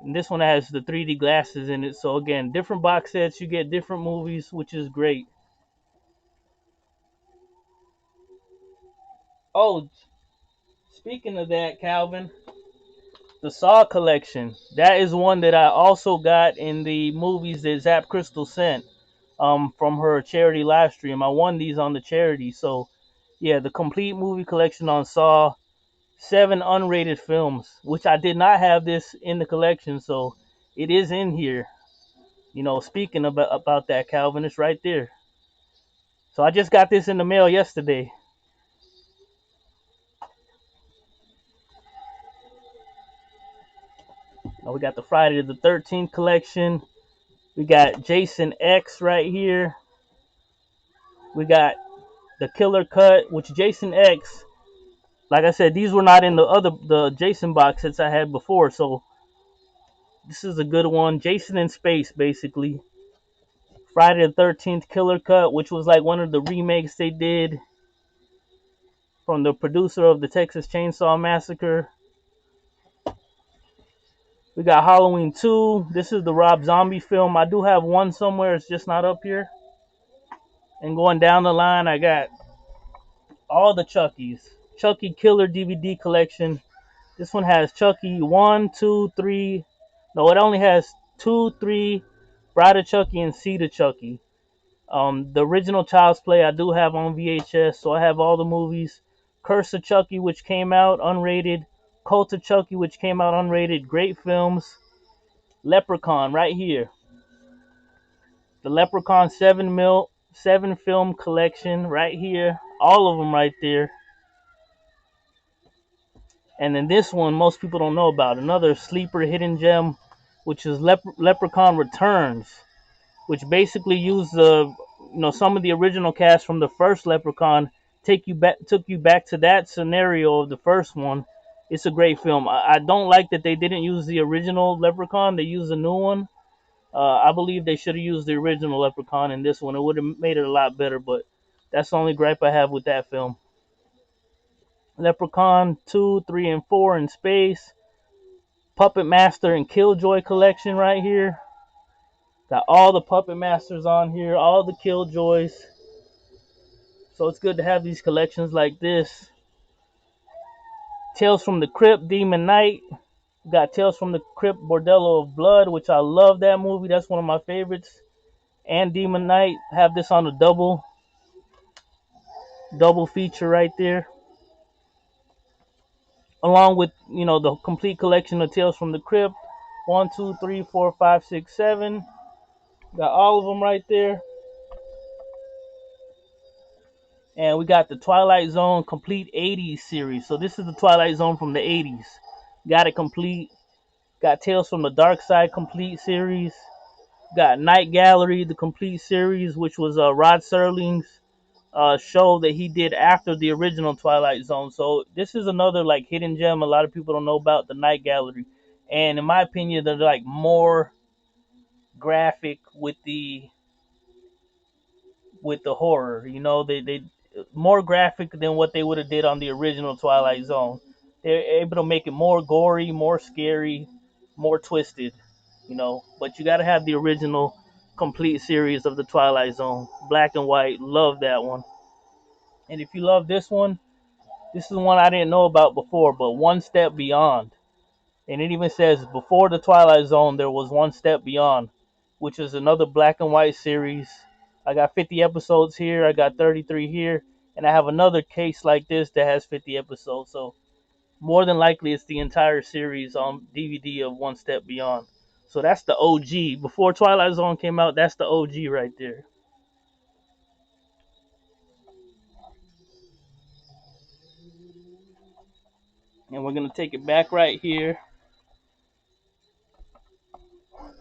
and this one has the 3D glasses in it. So again, different box sets, you get different movies, which is great. Oh, speaking of that, Calvin, the Saw collection, that is one that I also got in the movies that Zap Crystal sent from her charity live stream. I won these on the charity. So yeah, the complete movie collection on Saw, 7 unrated films, which I did not have this in the collection, so it is in here. You know, speaking about that, Calvin, it's right there. So I just got this in the mail yesterday. Now we got the Friday the 13th collection. We got Jason X right here. We got the Killer Cut, which Jason X, like I said, these were not in the Jason box sets I had before, so this is a good one. Jason in Space, basically. Friday the 13th Killer Cut, which was like one of the remakes they did from the producer of the Texas Chainsaw Massacre. We got Halloween 2. This is the Rob Zombie film. I do have one somewhere. It's just not up here. And going down the line, I got all the Chuckies. Chucky Killer DVD Collection. This one has Chucky 1, 2, 3. No, it only has 2, 3, Bride of Chucky, and Seed of Chucky. The original Child's Play I do have on VHS, so I have all the movies. Curse of Chucky, which came out unrated. Cult of Chucky, which came out unrated. Great films. Leprechaun, right here. The Leprechaun 7 film collection, right here. All of them right there. And then this one, most people don't know about. Another sleeper hidden gem, which is Leprechaun Returns, which basically used some of the original cast from the first Leprechaun, took you back to that scenario of the first one. It's a great film. I don't like that they didn't use the original Leprechaun. They used a new one. I believe they should have used the original Leprechaun in this one. It would have made it a lot better, but that's the only gripe I have with that film. Leprechaun 2, 3, and 4 in space. Puppet Master and Killjoy collection right here. Got all the Puppet Masters on here, all the Killjoys. So it's good to have these collections like this. Tales from the Crypt, Demon Knight. Got Tales from the Crypt, Bordello of Blood, which I love that movie. That's one of my favorites. And Demon Knight. Have this on a double feature right there. Along with, the complete collection of Tales from the Crypt. 1, 2, 3, 4, 5, 6, 7. Got all of them right there. And we got the Twilight Zone complete 80s series. So this is the Twilight Zone from the 80s. Got it complete. Got Tales from the Dark Side complete series. Got Night Gallery, the complete series, which was Rod Serling's show that he did after the original Twilight Zone. So this is another like hidden gem a lot of people don't know about, the Night Gallery. And in my opinion, they're like more graphic with the horror. You know, they more graphic than what they would have did on the original Twilight Zone. They're able to make it more gory, more scary, more twisted. You know, but you got to have the original complete series of the Twilight Zone, black and white. Love that one. And if you love this is one I didn't know about before, but One Step Beyond. And it even says before the Twilight Zone, there was One Step Beyond, which is another black and white series. I got 50 episodes here, I got 33 here, and I have another case like this that has 50 episodes. So more than likely, it's the entire series on DVD of One Step Beyond. So that's the OG. Before Twilight Zone came out, that's the OG right there. And we're going to take it back right here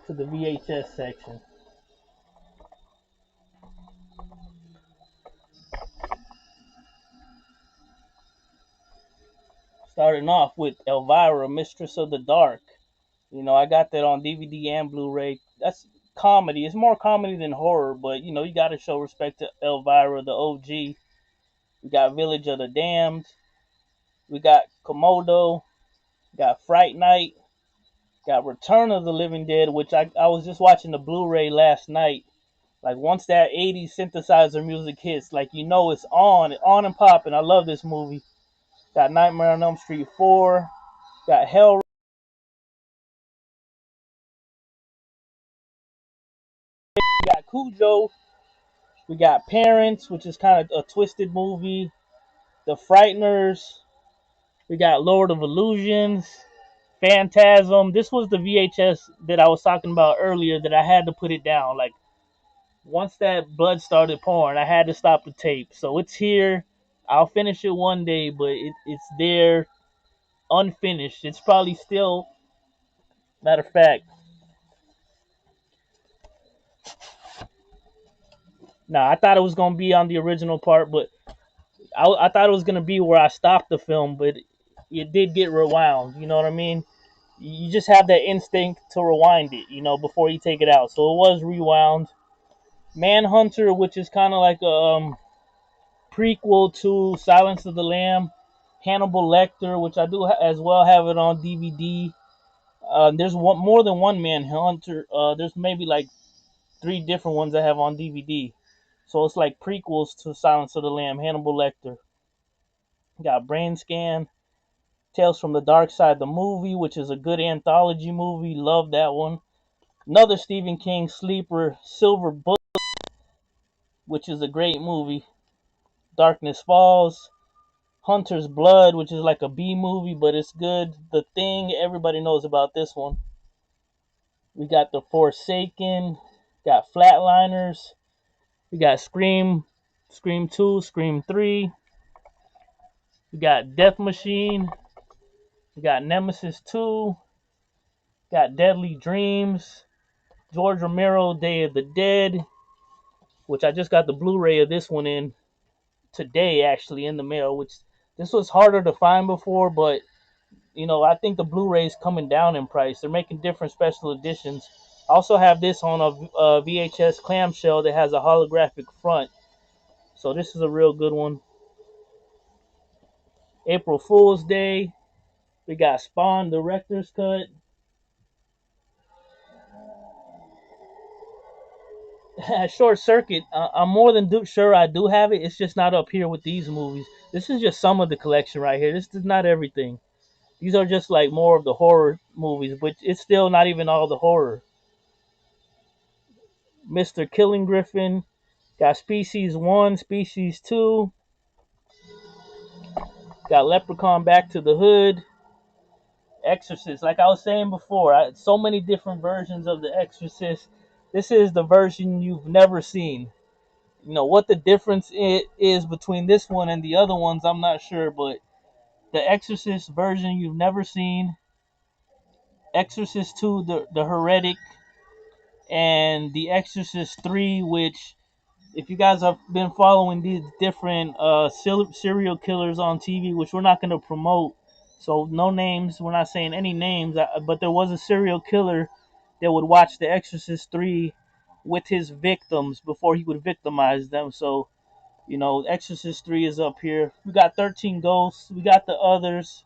to the VHS section. Starting off with Elvira, Mistress of the Dark. You know, I got that on DVD and Blu-ray. That's comedy. It's more comedy than horror, but you know, you got to show respect to Elvira, the OG. We got Village of the Damned. We got Komodo. Got Fright Night. Got Return of the Living Dead, which I was just watching the Blu-ray last night. Like once that 80s synthesizer music hits, like you know it's on and popping. I love this movie. Got Nightmare on Elm Street 4. Got Hell. We got Cujo. We got Parents, which is kind of a twisted movie. The Frighteners. We got Lord of Illusions. Phantasm. This was the VHS that I was talking about earlier that I had to put it down. Like once that blood started pouring, I had to stop the tape. So it's here. I'll finish it one day, but it's there unfinished. It's probably still, matter of fact, nah, I thought it was going to be on the original part, but I thought it was going to be where I stopped the film, but it did get rewound. You know what I mean? You just have that instinct to rewind it, you know, before you take it out. So it was rewound. Manhunter, which is kind of like a prequel to Silence of the Lamb. Hannibal Lecter, which I do as well have it on DVD. There's more than one Manhunter. There's maybe like 3 different ones I have on DVD. So it's like prequels to Silence of the Lamb. Hannibal Lecter. Got Brain Scan. Tales from the Dark Side, the movie, which is a good anthology movie. Love that one. Another Stephen King sleeper, Silver Bullet, which is a great movie. Darkness Falls. Hunter's Blood, which is like a B movie, but it's good. The Thing, everybody knows about this one. We got The Forsaken. Got Flatliners. We got Scream 2, Scream 3. We got Death Machine. We got Nemesis 2. Got Deadly Dreams. George Romero, Day of the Dead, which I just got the Blu-ray of this one in today, actually, in the mail, which this was harder to find before, but, you know, I think the Blu-ray is coming down in price. They're making different special editions. I also have this on a VHS clamshell that has a holographic front, so this is a real good one. April Fool's Day. We got Spawn, Director's Cut. Short Circuit, I'm more than sure I do have it. It's just not up here with these movies. This is just some of the collection right here. This is not everything. These are just like more of the horror movies, but it's still not even all the horror. Mr. Killing Griffin, got Species 1, Species 2, got Leprechaun Back to the Hood, Exorcist. Like I was saying before, so many different versions of The Exorcist. This is the version you've never seen. You know what the difference is between this one and the other ones, I'm not sure, but the Exorcist version you've never seen. Exorcist 2, the Heretic, and The Exorcist 3, which, if you guys have been following these different serial killers on TV, which we're not going to promote, so no names, we're not saying any names, but there was a serial killer that would watch The Exorcist 3 with his victims before he would victimize them. So, Exorcist 3 is up here. We got 13 Ghosts. We got the others.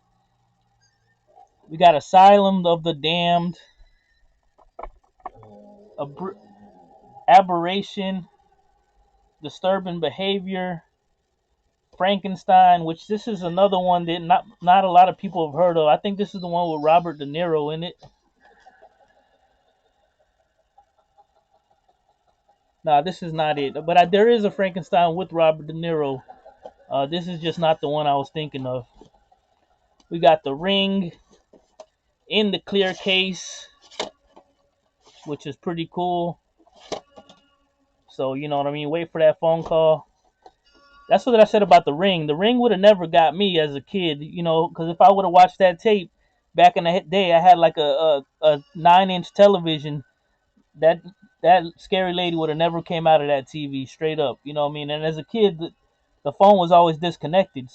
We got Asylum of the Damned, Aberration, Disturbing Behavior, Frankenstein, which this is another one that not a lot of people have heard of. I think this is the one with Robert De Niro in it. Nah, this is not it. But there is a Frankenstein with Robert De Niro. This is just not the one I was thinking of. We got The Ring, In the Clear Case, which is pretty cool. So, you know what I mean? Wait for that phone call. That's what I said about The Ring. The Ring would have never got me as a kid, because if I would have watched that tape back in the day, I had like a 9-inch television. That scary lady would have never came out of that TV, straight up. You know what I mean? And as a kid, the phone was always disconnected.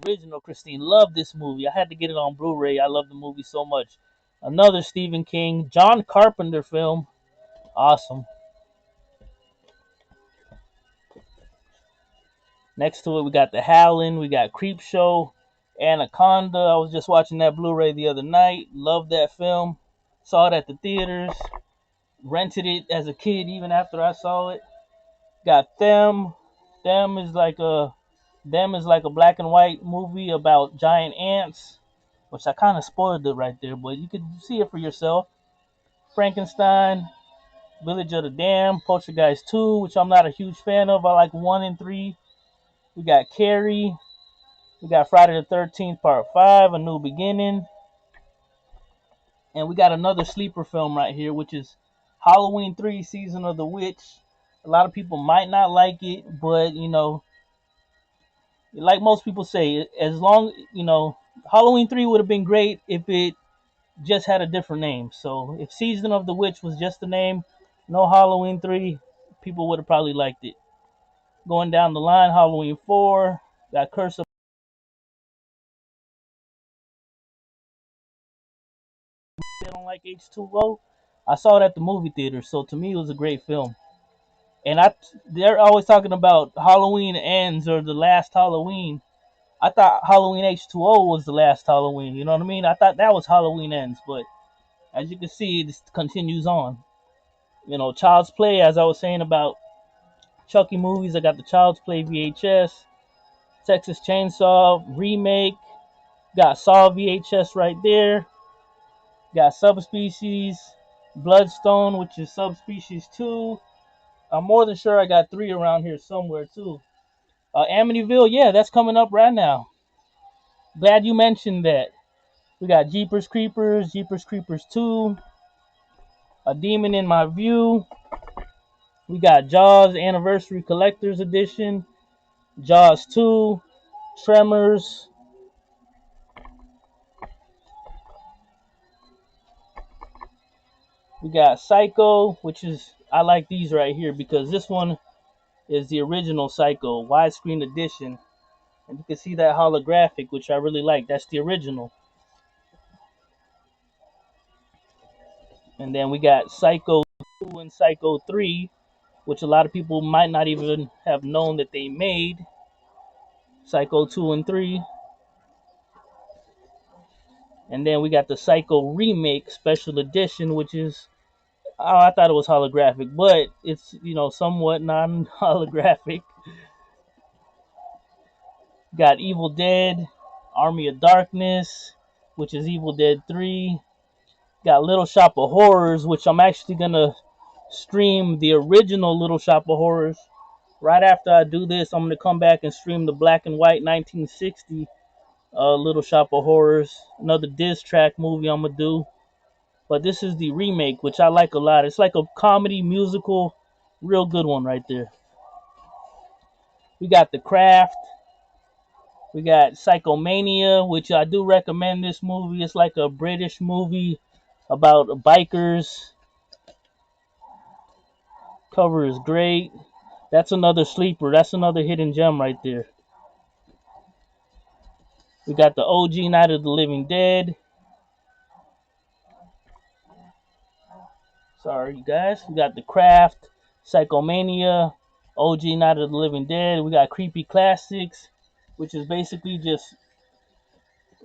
Original Christine, loved this movie. I had to get it on Blu-ray. I love the movie so much. Another Stephen King, John Carpenter film. Awesome. Next to it, we got The Howling. We got Creepshow, Anaconda. I was just watching that Blu-ray the other night. Loved that film. Saw it at the theaters. Rented it as a kid even after I saw it. Got Them. Them is like a black and white movie about giant ants, which I kind of spoiled it right there, but you could see it for yourself. Frankenstein, Village of the Damned, Poltergeist 2, which I'm not a huge fan of. I like 1 and 3. We got Carrie. We got Friday the 13th Part 5, A New Beginning. And we got another sleeper film right here, which is Halloween 3, Season of the Witch. A lot of people might not like it, but, like most people say, as long, Halloween 3 would have been great if it just had a different name. So if Season of the Witch was just the name, no Halloween 3, people would have probably liked it. Going down the line, Halloween 4, got Curse of... I don't like H2O. I saw it at the movie theater, so to me it was a great film. And they're always talking about Halloween Ends or the last Halloween. I thought Halloween H2O was the last Halloween. You know what I mean? I thought that was Halloween Ends, but as you can see, this continues on. Child's Play, as I was saying about Chucky movies, I got the Child's Play VHS, Texas Chainsaw remake, got Saw VHS right there, got Subspecies, Bloodstone, which is Subspecies 2. I'm more than sure I got 3 around here somewhere too. Amityville, yeah, that's coming up right now. Glad you mentioned that. We got Jeepers Creepers 2, A Demon in My View. We got Jaws Anniversary Collector's Edition, Jaws 2, Tremors. We got Psycho, which is, I like these right here because this one is the original Psycho, widescreen edition. And you can see that holographic, which I really like. That's the original. And then we got Psycho 2 and Psycho 3, which a lot of people might not even have known that they made. Psycho 2 and 3. And then we got the Psycho Remake Special Edition, which is, oh, I thought it was holographic, but it's, somewhat non-holographic. Got Evil Dead, Army of Darkness, which is Evil Dead 3. Got Little Shop of Horrors, which I'm actually going to stream the original Little Shop of Horrors. Right after I do this, I'm going to come back and stream the black and white 1960 Little Shop of Horrors. Another diss track movie I'm going to do. But this is the remake, which I like a lot. It's like a comedy musical, real good one right there. We got The Craft, We got Psychomania, which I do recommend this movie. It's like a British movie about bikers. Cover is great. That's another sleeper. That's another hidden gem right there. We got the OG Night of the Living Dead. Sorry, you guys. We got The Craft, Psychomania, OG Night of the Living Dead. We got Creepy Classics, which is basically just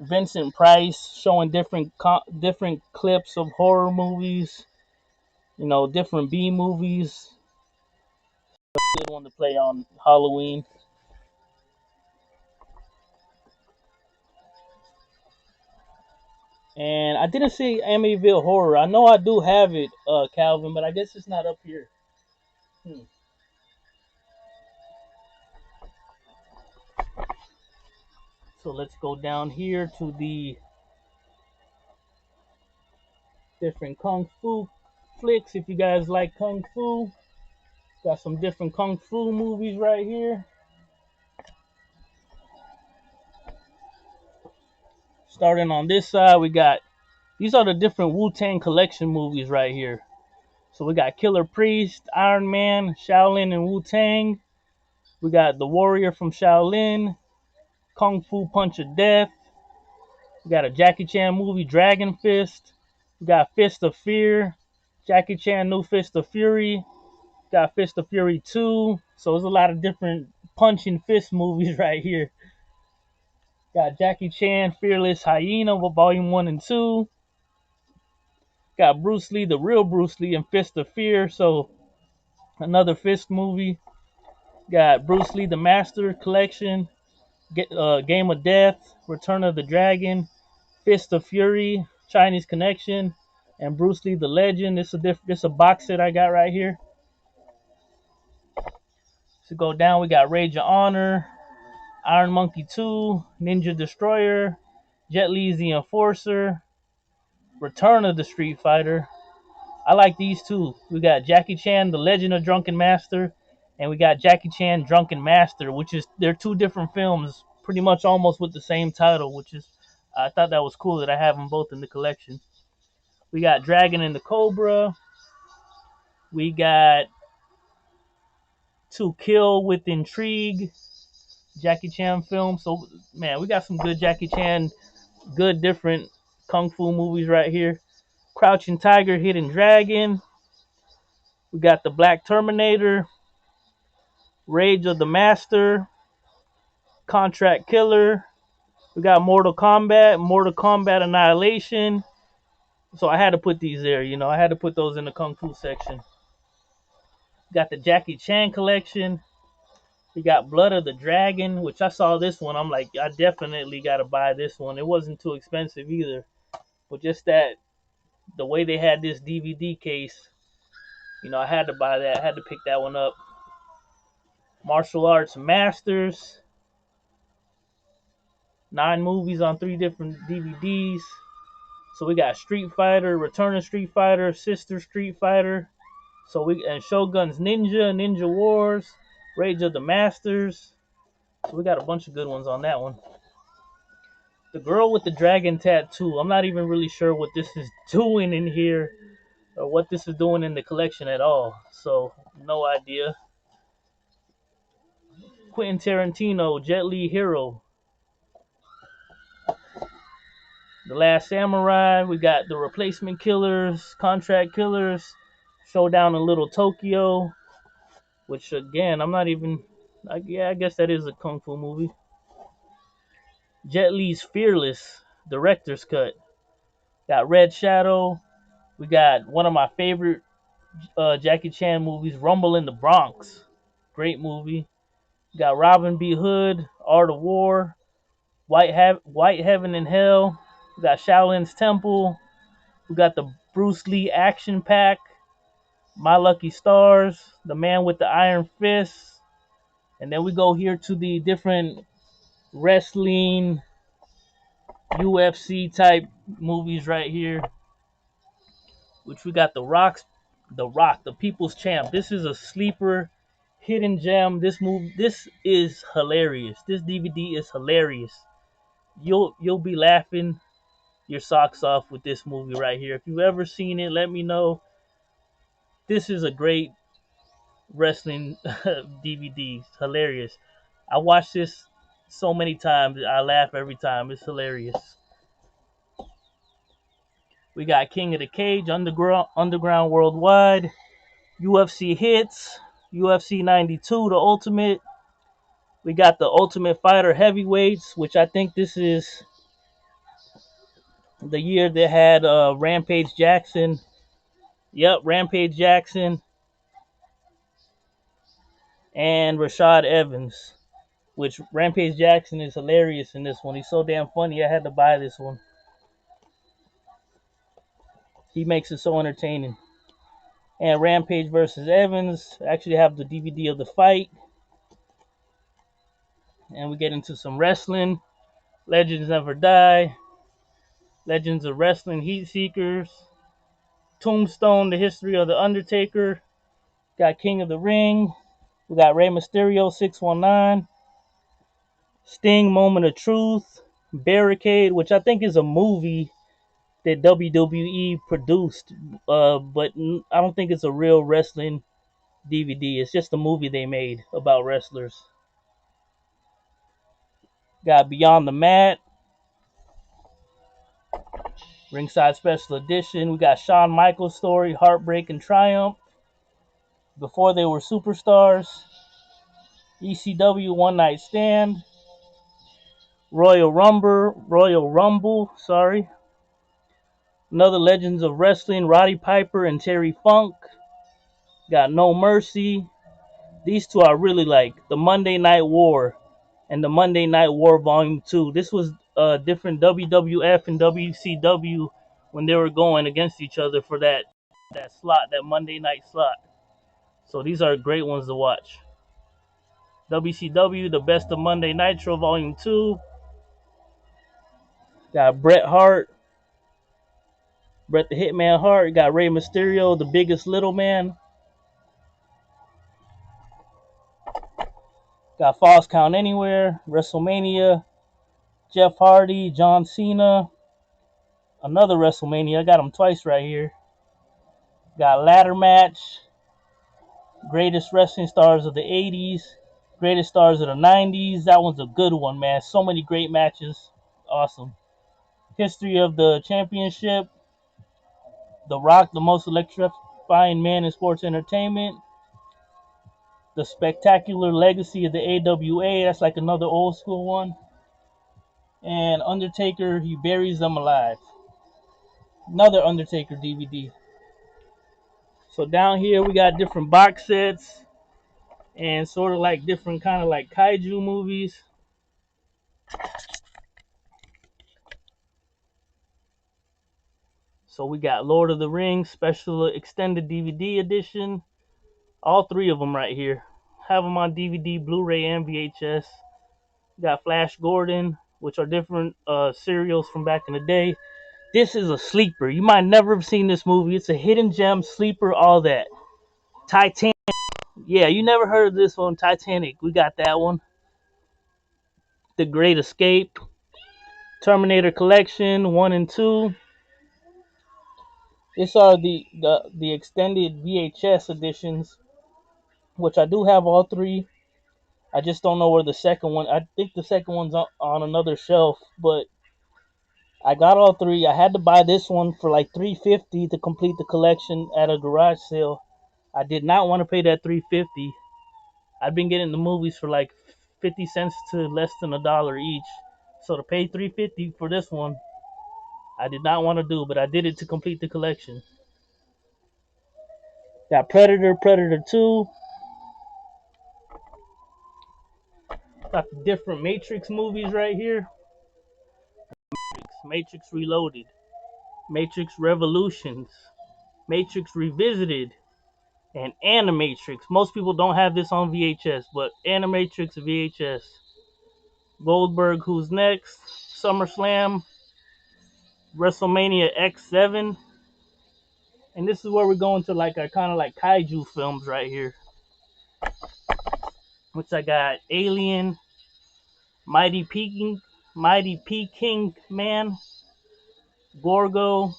Vincent Price showing different clips of horror movies, you know, different B movies. Good one to play on Halloween. And I didn't see Amityville Horror. I know I do have it, Calvin, but I guess it's not up here. So let's go down here to the different Kung Fu flicks. If you guys like Kung Fu, got some different Kung Fu movies right here. Starting on this side, we got, these are the different Wu-Tang Collection movies right here. So we got Killer Priest, Iron Man, Shaolin, and Wu-Tang. We got The Warrior from Shaolin, Kung Fu Punch of Death. We got a Jackie Chan movie, Dragon Fist. We got Fist of Fear, Jackie Chan New Fist of Fury. Got Fist of Fury 2. So there's a lot of different punch and fist movies right here. Got Jackie Chan Fearless Hyena with Volume 1 and 2. Got Bruce Lee, the real Bruce Lee, and Fist of Fear. So another fist movie. Got Bruce Lee, the Master Collection. Game of Death, Return of the Dragon, Fist of Fury, Chinese Connection, and Bruce Lee, the Legend. This a box set I got right here. To go down, we got Rage of Honor, Iron Monkey 2, Ninja Destroyer, Jet Li's The Enforcer, Return of the Street Fighter. I like these two. We got Jackie Chan, The Legend of Drunken Master, and we got Jackie Chan Drunken Master, which is, they're two different films, pretty much almost with the same title, which is, I thought that was cool that I have them both in the collection. We got Dragon and the Cobra. We got To Kill with Intrigue, Jackie Chan film. So, man, we got some good Jackie Chan, good different Kung Fu movies right here. Crouching Tiger, Hidden Dragon. We got The Black Terminator, Rage of the Master, Contract Killer. We got Mortal Kombat Annihilation. So I had to put these there, you know. I had to put those in the Kung Fu section. Got the Jackie Chan collection. We got Blood of the Dragon, which I saw this one. I'm like, I definitely got to buy this one. It wasn't too expensive either. But just that, the way they had this DVD case, you know, I had to buy that. I had to pick that one up. Martial Arts Masters. 9 movies on 3 different DVDs. So we got Street Fighter, Return of Street Fighter, Sister Street Fighter. And Shogun's Ninja, Ninja Wars, Rage of the Masters. So we got a bunch of good ones on that one. The Girl with the Dragon Tattoo. I'm not even really sure what this is doing in here, or what this is doing in the collection at all. So no idea. Quentin Tarantino, Jet Li Hero. The Last Samurai. We got The Replacement Killers, Contract Killers, Showdown in Little Tokyo. Which again, I'm not even. Yeah, I guess that is a kung fu movie. Jet Li's Fearless, director's cut. Got Red Shadow. We got one of my favorite Jackie Chan movies, Rumble in the Bronx. Great movie. Got Robin B. Hood, Art of War, White Heaven and Hell. We got Shaolin's Temple. We got the Bruce Lee Action Pack, My Lucky Stars, The Man with the Iron Fist. And then we go here to the different wrestling, UFC type movies right here. Which we got The Rock, the People's Champ. This is a sleeper hidden gem. This is hilarious. This DVD is hilarious. You'll be laughing your socks off with this movie right here. If you've ever seen it, let me know. This is a great wrestling DVD. It's hilarious. I watch this so many times. I laugh every time. It's hilarious. We got King of the Cage, Underground Worldwide, UFC Hits, UFC 92, The Ultimate. We got the Ultimate Fighter Heavyweights, which I think this is the year they had Rampage Jackson. Yep, Rampage Jackson and Rashad Evans. Which Rampage Jackson is hilarious in this one. He's so damn funny. I had to buy this one. He makes it so entertaining. And Rampage versus Evans. I actually have the DVD of the fight. And we get into some wrestling. Legends Never Die. Legends of Wrestling Heat Seekers. Tombstone, The History of the Undertaker. Got King of the Ring. We got Rey Mysterio 619. Sting Moment of Truth. Barricade, which I think is a movie that WWE produced, but I don't think it's a real wrestling DVD. It's just a movie they made about wrestlers. Got Beyond the Mat, Ringside Special Edition. We got Shawn Michaels' story, Heartbreak and Triumph. Before they were superstars. ECW One Night Stand. Royal Rumble, sorry. Another Legends of Wrestling, Roddy Piper and Terry Funk. Got No Mercy. These two I really like. The Monday Night War and the Monday Night War Volume 2. This was different WWF and WCW when they were going against each other for that slot, that Monday night slot. So these are great ones to watch. WCW, The Best of Monday Nitro Volume 2. Got Bret the Hitman Hart. Got Rey Mysterio, The Biggest Little Man. Got Falls Count Anywhere, WrestleMania, Jeff Hardy, John Cena. Another WrestleMania. I got them twice right here. Got Ladder Match, Greatest Wrestling Stars of the 80s, Greatest Stars of the 90s. That one's a good one, man. So many great matches. Awesome. History of the Championship, The Rock, the most electrifying man in sports entertainment. The Spectacular Legacy of the AWA. That's like another old school one. And Undertaker, He Buries Them Alive. Another Undertaker DVD. So down here we got different box sets and sort of like different kind of like kaiju movies. So we got Lord of the Rings Special Extended DVD Edition. All three of them right here. Have them on DVD, Blu-ray, and VHS. We got Flash Gordon, which are different serials from back in the day. This is a sleeper. You might never have seen this movie. It's a hidden gem, sleeper, all that. Titanic. Yeah, you never heard of this one, Titanic. We got that one. The Great Escape. Terminator Collection 1 and 2. These are the extended VHS editions, which I do have all three. I just don't know where the second one. I think the second one's on another shelf, but I got all three. I had to buy this one for like $350 to complete the collection at a garage sale. I did not want to pay that $350. I've been getting the movies for like 50 cents to less than $1 each. So to pay $350 for this one, I did not want to do, but I did it to complete the collection. Got Predator 2. Got the different Matrix movies right here. Matrix Reloaded, Matrix Revolutions, Matrix Revisited, and Animatrix. Most people don't have this on VHS, but Animatrix VHS. Goldberg, Who's Next, SummerSlam, WrestleMania X7. And this is where we're going to like our kind of like kaiju films right here. which I got Alien, Mighty Peking Man, Gorgo,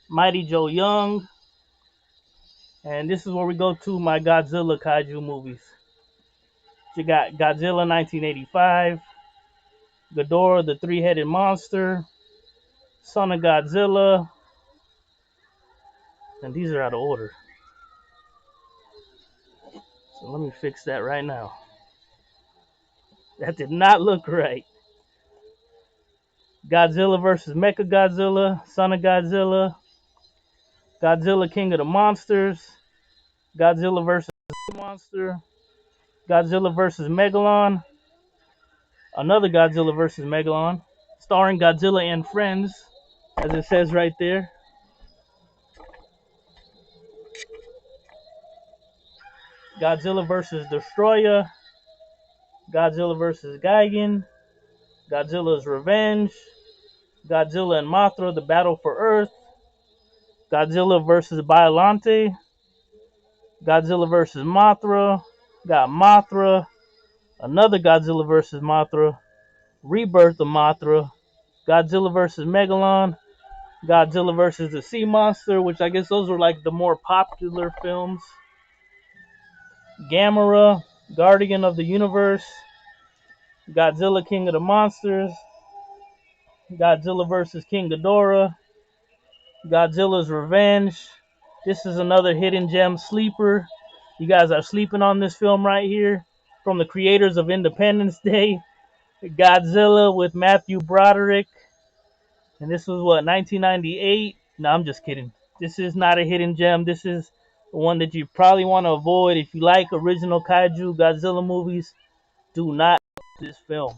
Mighty Joe Young, and this is where we go to my Godzilla kaiju movies. You got Godzilla 1985, Ghidorah the Three-Headed Monster, Son of Godzilla, and these are out of order. So let me fix that right now. That did not look right. Godzilla vs. Mechagodzilla, Son of Godzilla, Godzilla King of the Monsters, Godzilla vs. Monster, Godzilla vs. Megalon, another Godzilla vs. Megalon, starring Godzilla and friends, as it says right there. Godzilla vs. Destroyer, Godzilla vs. Gigan, Godzilla's Revenge, Godzilla and Mothra, The Battle for Earth, Godzilla vs. Biollante, Godzilla vs. Mothra, got Mothra, another Godzilla vs. Mothra, Rebirth of Mothra, Godzilla vs. Megalon, Godzilla vs. the Sea Monster, which I guess those were like the more popular films, Gamera, Guardian of the Universe, Godzilla King of the Monsters, Godzilla vs. King Ghidorah, Godzilla's Revenge. This is another hidden gem sleeper. You guys are sleeping on this film right here from the creators of Independence Day. Godzilla with Matthew Broderick. And this was what, 1998? No, I'm just kidding. This is not a hidden gem. This is the one that you probably want to avoid. If you like original kaiju Godzilla movies, do not watch this film.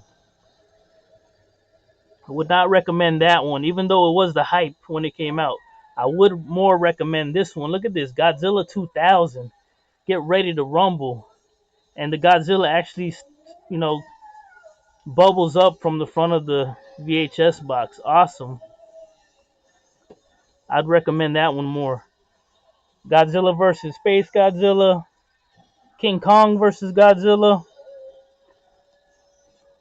I would not recommend that one, even though it was the hype when it came out. I would more recommend this one. Look at this, Godzilla 2000. Get ready to rumble. And the Godzilla actually, you know, bubbles up from the front of the VHS box. Awesome. I'd recommend that one more. Godzilla versus Space Godzilla. King Kong versus Godzilla.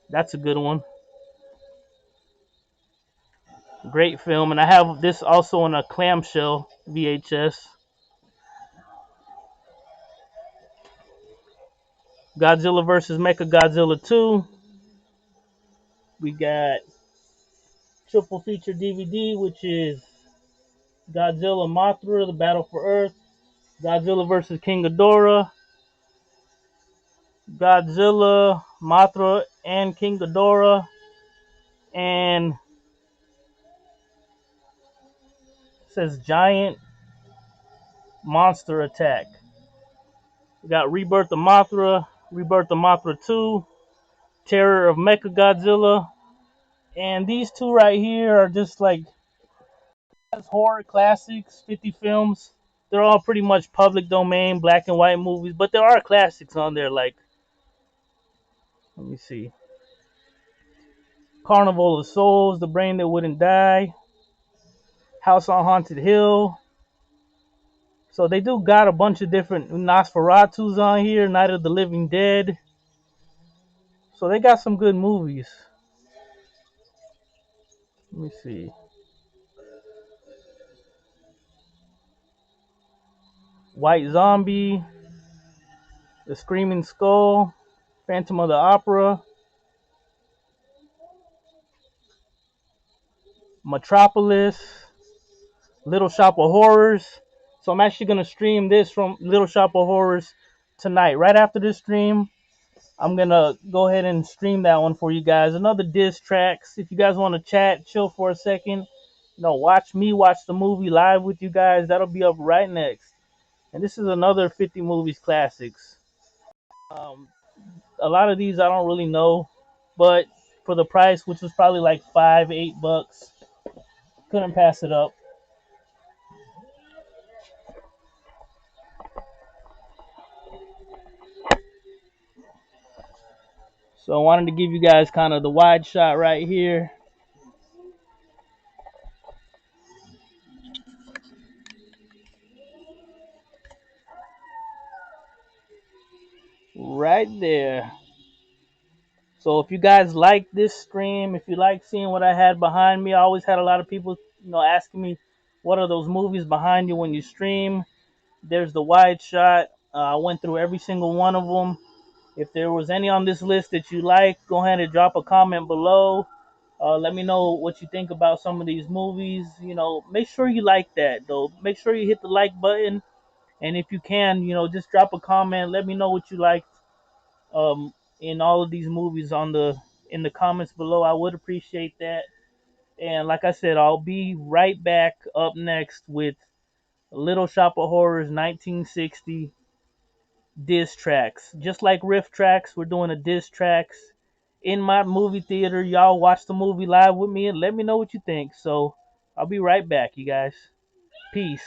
That's a good one. Great film. And I have this also on a clamshell VHS. Godzilla versus Mechagodzilla 2. We got triple feature DVD, which is Godzilla Mothra, The Battle for Earth, Godzilla vs. King Ghidorah, Godzilla, Mothra, and King Ghidorah, and it says Giant Monster Attack. We got Rebirth of Mothra, Rebirth of Mothra 2, Terror of Mechagodzilla, and these two right here are just like horror classics, 50 films. They're all pretty much public domain, black and white movies, but there are classics on there like, let me see, Carnival of Souls, The Brain That Wouldn't Die, House on Haunted Hill. So they do got a bunch of different Nosferatus on here, Night of the Living Dead. So they got some good movies. Let me see. White Zombie, The Screaming Skull, Phantom of the Opera, Metropolis, Little Shop of Horrors. So I'm actually going to stream this from Little Shop of Horrors tonight. Right after this stream, I'm going to go ahead and stream that one for you guys. Another diss tracks. If you guys want to chat, chill for a second, watch me watch the movie live with you guys. That'll be up right next. And this is another 50 Movies Classics. A lot of these I don't really know, but for the price, which was probably like $5-8, couldn't pass it up. So I wanted to give you guys kind of the wide shot right here. right there. So if you guys like this stream, if you like seeing what I had behind me, I always had a lot of people, asking me, what are those movies behind you when you stream? There's the wide shot. I went through every single one of them. If there was any on this list that you like, go ahead and drop a comment below. Let me know what you think about some of these movies. Make sure you like that, though. Make sure you hit the like button. And if you can, just drop a comment. Let me know what you liked in all of these movies in the comments below. I would appreciate that. And like I said, I'll be right back up next with Little Shop of Horrors 1960 diss tracks. Just like riff tracks, we're doing a diss tracks in my movie theater. Y'all watch the movie live with me and let me know what you think. So I'll be right back, you guys. Peace.